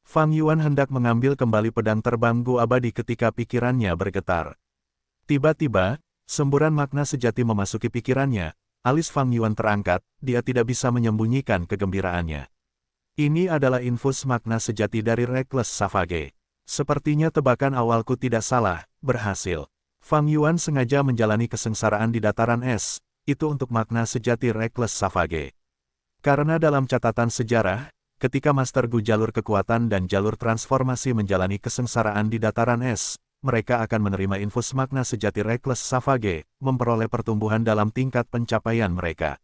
Fang Yuan hendak mengambil kembali pedang terbang Gu abadi ketika pikirannya bergetar. Tiba-tiba, semburan makna sejati memasuki pikirannya, alis Fang Yuan terangkat, dia tidak bisa menyembunyikan kegembiraannya. Ini adalah infus makna sejati dari Reckless Savage. Sepertinya tebakan awalku tidak salah, berhasil. Fang Yuan sengaja menjalani kesengsaraan di dataran es, itu untuk makna sejati Reckless Savage. Karena dalam catatan sejarah, ketika Master Gu jalur kekuatan dan jalur transformasi menjalani kesengsaraan di dataran es, mereka akan menerima infus makna sejati Reckless Savage, memperoleh pertumbuhan dalam tingkat pencapaian mereka.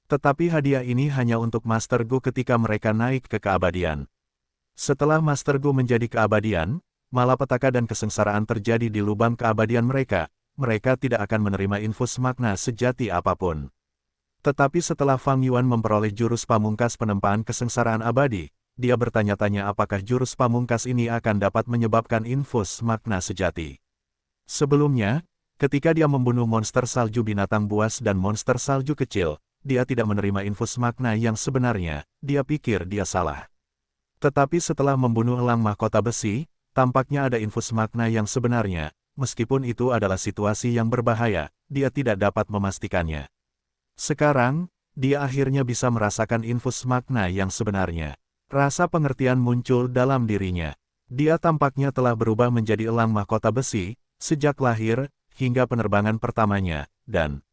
Tetapi hadiah ini hanya untuk Master Gu ketika mereka naik ke keabadian. Setelah Master Gu menjadi keabadian, malapetaka dan kesengsaraan terjadi di lubang keabadian mereka, mereka tidak akan menerima infus makna sejati apapun. Tetapi setelah Fang Yuan memperoleh jurus pamungkas penempaan kesengsaraan abadi, dia bertanya-tanya apakah jurus pamungkas ini akan dapat menyebabkan infus makna sejati. Sebelumnya, ketika dia membunuh monster salju binatang buas dan monster salju kecil, dia tidak menerima infus makna yang sebenarnya, dia pikir dia salah. Tetapi setelah membunuh elang mahkota besi, tampaknya ada infus makna yang sebenarnya, meskipun itu adalah situasi yang berbahaya, dia tidak dapat memastikannya. Sekarang, dia akhirnya bisa merasakan infus makna yang sebenarnya. Rasa pengertian muncul dalam dirinya. Dia tampaknya telah berubah menjadi elang mahkota besi, sejak lahir, hingga penerbangan pertamanya, dan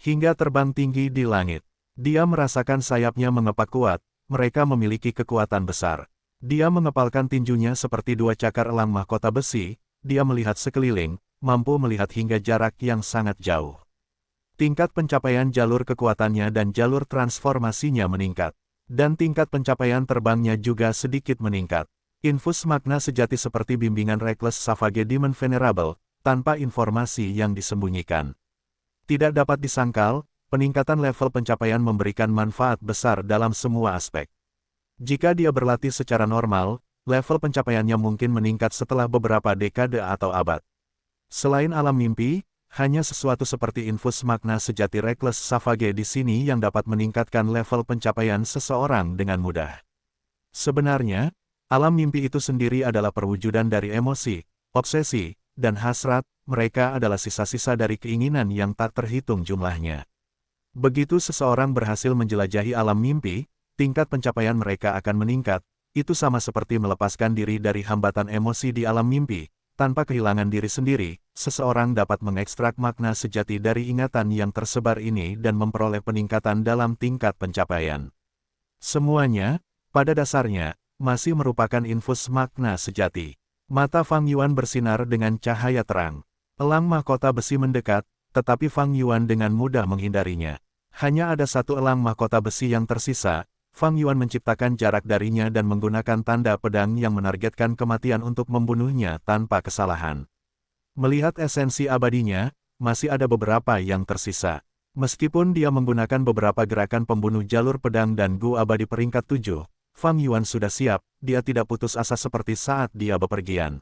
hingga terbang tinggi di langit. Dia merasakan sayapnya mengepak kuat, mereka memiliki kekuatan besar. Dia mengepalkan tinjunya seperti dua cakar elang mahkota besi, dia melihat sekeliling, mampu melihat hingga jarak yang sangat jauh. Tingkat pencapaian jalur kekuatannya dan jalur transformasinya meningkat. Dan tingkat pencapaian terbangnya juga sedikit meningkat. Infus makna sejati seperti bimbingan Reckless Savage Demon Venerable, tanpa informasi yang disembunyikan. Tidak dapat disangkal, peningkatan level pencapaian memberikan manfaat besar dalam semua aspek. Jika dia berlatih secara normal, level pencapaiannya mungkin meningkat setelah beberapa dekade atau abad. Selain alam mimpi, hanya sesuatu seperti infus makna sejati Reckless Savage di sini yang dapat meningkatkan level pencapaian seseorang dengan mudah. Sebenarnya, alam mimpi itu sendiri adalah perwujudan dari emosi, obsesi, dan hasrat, mereka adalah sisa-sisa dari keinginan yang tak terhitung jumlahnya. Begitu seseorang berhasil menjelajahi alam mimpi, tingkat pencapaian mereka akan meningkat, itu sama seperti melepaskan diri dari hambatan emosi di alam mimpi. Tanpa kehilangan diri sendiri, seseorang dapat mengekstrak makna sejati dari ingatan yang tersebar ini dan memperoleh peningkatan dalam tingkat pencapaian. Semuanya, pada dasarnya, masih merupakan infus makna sejati. Mata Fang Yuan bersinar dengan cahaya terang. Elang mahkota besi mendekat, tetapi Fang Yuan dengan mudah menghindarinya. Hanya ada satu elang mahkota besi yang tersisa. Fang Yuan menciptakan jarak darinya dan menggunakan tanda pedang yang menargetkan kematian untuk membunuhnya tanpa kesalahan. Melihat esensi abadinya, masih ada beberapa yang tersisa. Meskipun dia menggunakan beberapa gerakan pembunuh jalur pedang dan Gu abadi peringkat 7, Fang Yuan sudah siap, dia tidak putus asa seperti saat dia bepergian.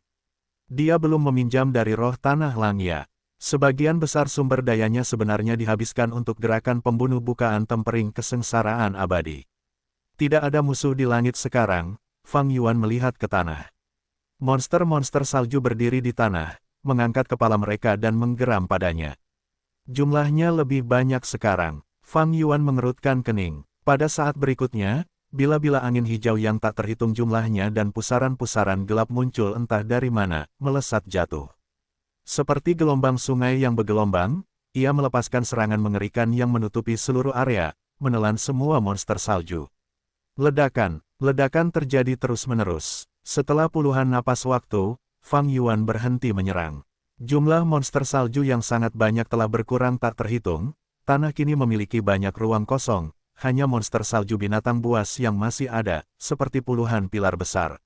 Dia belum meminjam dari roh tanah Langya. Sebagian besar sumber dayanya sebenarnya dihabiskan untuk gerakan pembunuh bukaan tempering kesengsaraan abadi. Tidak ada musuh di langit sekarang, Fang Yuan melihat ke tanah. Monster-monster salju berdiri di tanah, mengangkat kepala mereka dan menggeram padanya. Jumlahnya lebih banyak sekarang. Fang Yuan mengerutkan kening. Pada saat berikutnya, bila-bila angin hijau yang tak terhitung jumlahnya dan pusaran-pusaran gelap muncul entah dari mana, melesat jatuh. Seperti gelombang sungai yang bergelombang, ia melepaskan serangan mengerikan yang menutupi seluruh area, menelan semua monster salju. Ledakan terjadi terus-menerus. Setelah puluhan napas waktu, Fang Yuan berhenti menyerang. Jumlah monster salju yang sangat banyak telah berkurang tak terhitung, tanah kini memiliki banyak ruang kosong, hanya monster salju binatang buas yang masih ada, seperti puluhan pilar besar.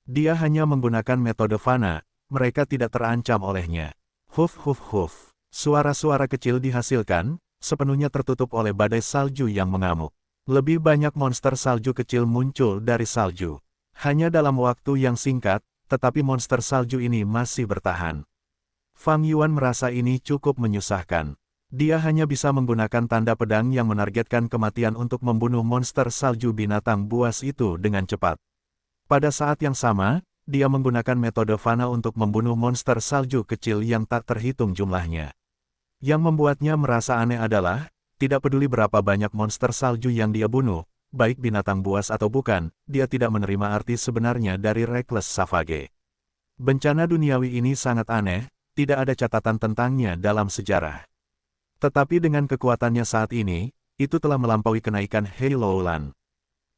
Dia hanya menggunakan metode fana, mereka tidak terancam olehnya. Huf huf huf. Suara-suara kecil dihasilkan, sepenuhnya tertutup oleh badai salju yang mengamuk. Lebih banyak monster salju kecil muncul dari salju. Hanya dalam waktu yang singkat, tetapi monster salju ini masih bertahan. Fang Yuan merasa ini cukup menyusahkan. Dia hanya bisa menggunakan tanda pedang yang menargetkan kematian untuk membunuh monster salju binatang buas itu dengan cepat. Pada saat yang sama, dia menggunakan metode fana untuk membunuh monster salju kecil yang tak terhitung jumlahnya. Yang membuatnya merasa aneh adalah, tidak peduli berapa banyak monster salju yang dia bunuh, baik binatang buas atau bukan, dia tidak menerima arti sebenarnya dari Reckless Savage. Bencana duniawi ini sangat aneh, tidak ada catatan tentangnya dalam sejarah. Tetapi dengan kekuatannya saat ini, itu telah melampaui kenaikan Heiloulan.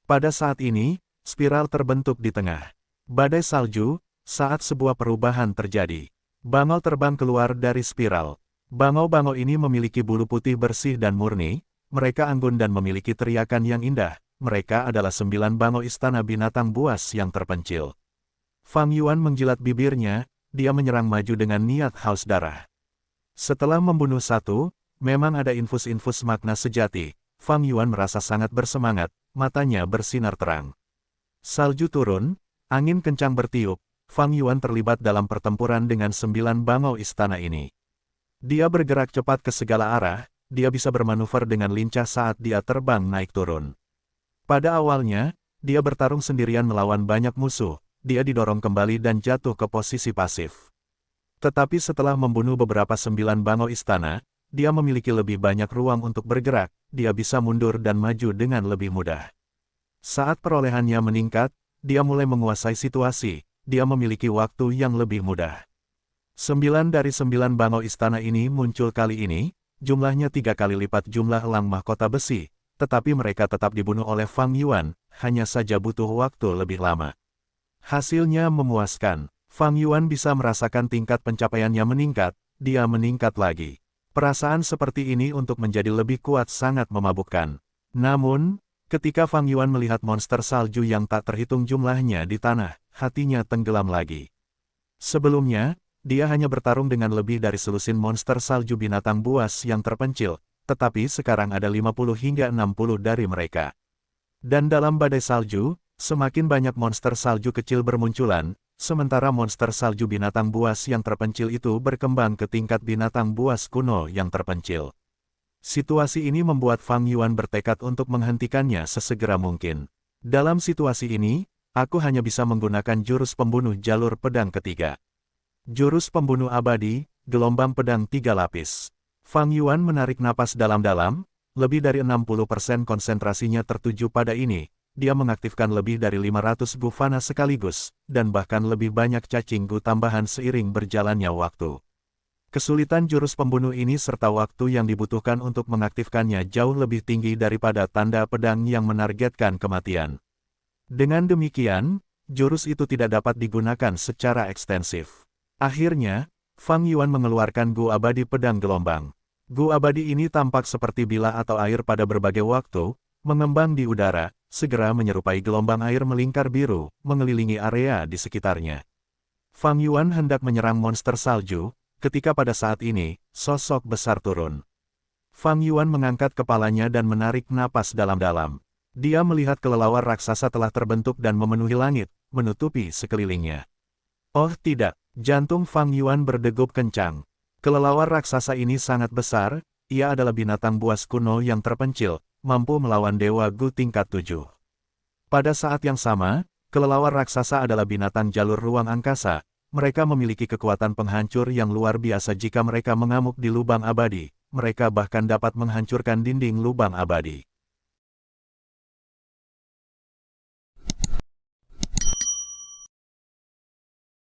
Pada saat ini, spiral terbentuk di tengah badai salju, saat sebuah perubahan terjadi. Bangau terbang keluar dari spiral. Bangau-bangau ini memiliki bulu putih bersih dan murni, mereka anggun dan memiliki teriakan yang indah, mereka adalah 9 bangau istana binatang buas yang terpencil. Fang Yuan menjilat bibirnya, dia menyerang maju dengan niat haus darah. Setelah membunuh satu, memang ada infus-infus makna sejati, Fang Yuan merasa sangat bersemangat, matanya bersinar terang. Salju turun, angin kencang bertiup, Fang Yuan terlibat dalam pertempuran dengan 9 bangau istana ini. Dia bergerak cepat ke segala arah, dia bisa bermanuver dengan lincah saat dia terbang naik turun. Pada awalnya, dia bertarung sendirian melawan banyak musuh, dia didorong kembali dan jatuh ke posisi pasif. Tetapi setelah membunuh beberapa 9 bangau istana, dia memiliki lebih banyak ruang untuk bergerak, dia bisa mundur dan maju dengan lebih mudah. Saat perolehannya meningkat, dia mulai menguasai situasi, dia memiliki waktu yang lebih mudah. 9 dari 9 bangau istana ini muncul kali ini, jumlahnya 3 kali lipat jumlah elang mahkota besi, tetapi mereka tetap dibunuh oleh Fang Yuan, hanya saja butuh waktu lebih lama. Hasilnya memuaskan, Fang Yuan bisa merasakan tingkat pencapaiannya meningkat, dia meningkat lagi. Perasaan seperti ini untuk menjadi lebih kuat sangat memabukkan. Namun, ketika Fang Yuan melihat monster salju yang tak terhitung jumlahnya di tanah, hatinya tenggelam lagi. Sebelumnya, dia hanya bertarung dengan lebih dari selusin monster salju binatang buas yang terpencil, tetapi sekarang ada 50 hingga 60 dari mereka. Dan dalam badai salju, semakin banyak monster salju kecil bermunculan, sementara monster salju binatang buas yang terpencil itu berkembang ke tingkat binatang buas kuno yang terpencil. Situasi ini membuat Fang Yuan bertekad untuk menghentikannya sesegera mungkin. Dalam situasi ini, aku hanya bisa menggunakan jurus pembunuh jalur pedang ketiga. Jurus pembunuh abadi, gelombang pedang 3 lapis. Fang Yuan menarik napas dalam-dalam, lebih dari 60% konsentrasinya tertuju pada ini. Dia mengaktifkan lebih dari 500 gu fana sekaligus, dan bahkan lebih banyak cacing gu tambahan seiring berjalannya waktu. Kesulitan jurus pembunuh ini serta waktu yang dibutuhkan untuk mengaktifkannya jauh lebih tinggi daripada tanda pedang yang menargetkan kematian. Dengan demikian, jurus itu tidak dapat digunakan secara ekstensif. Akhirnya, Fang Yuan mengeluarkan gu abadi pedang gelombang. Gu abadi ini tampak seperti bila atau air pada berbagai waktu, mengembang di udara, segera menyerupai gelombang air melingkar biru, mengelilingi area di sekitarnya. Fang Yuan hendak menyerang monster salju, ketika pada saat ini, sosok besar turun. Fang Yuan mengangkat kepalanya dan menarik napas dalam-dalam. Dia melihat kelelawar raksasa telah terbentuk dan memenuhi langit, menutupi sekelilingnya. Oh tidak, jantung Fang Yuan berdegup kencang. Kelelawar raksasa ini sangat besar, ia adalah binatang buas kuno yang terpencil, mampu melawan Dewa Gu tingkat 7. Pada saat yang sama, kelelawar raksasa adalah binatang jalur ruang angkasa, mereka memiliki kekuatan penghancur yang luar biasa jika mereka mengamuk di lubang abadi, mereka bahkan dapat menghancurkan dinding lubang abadi.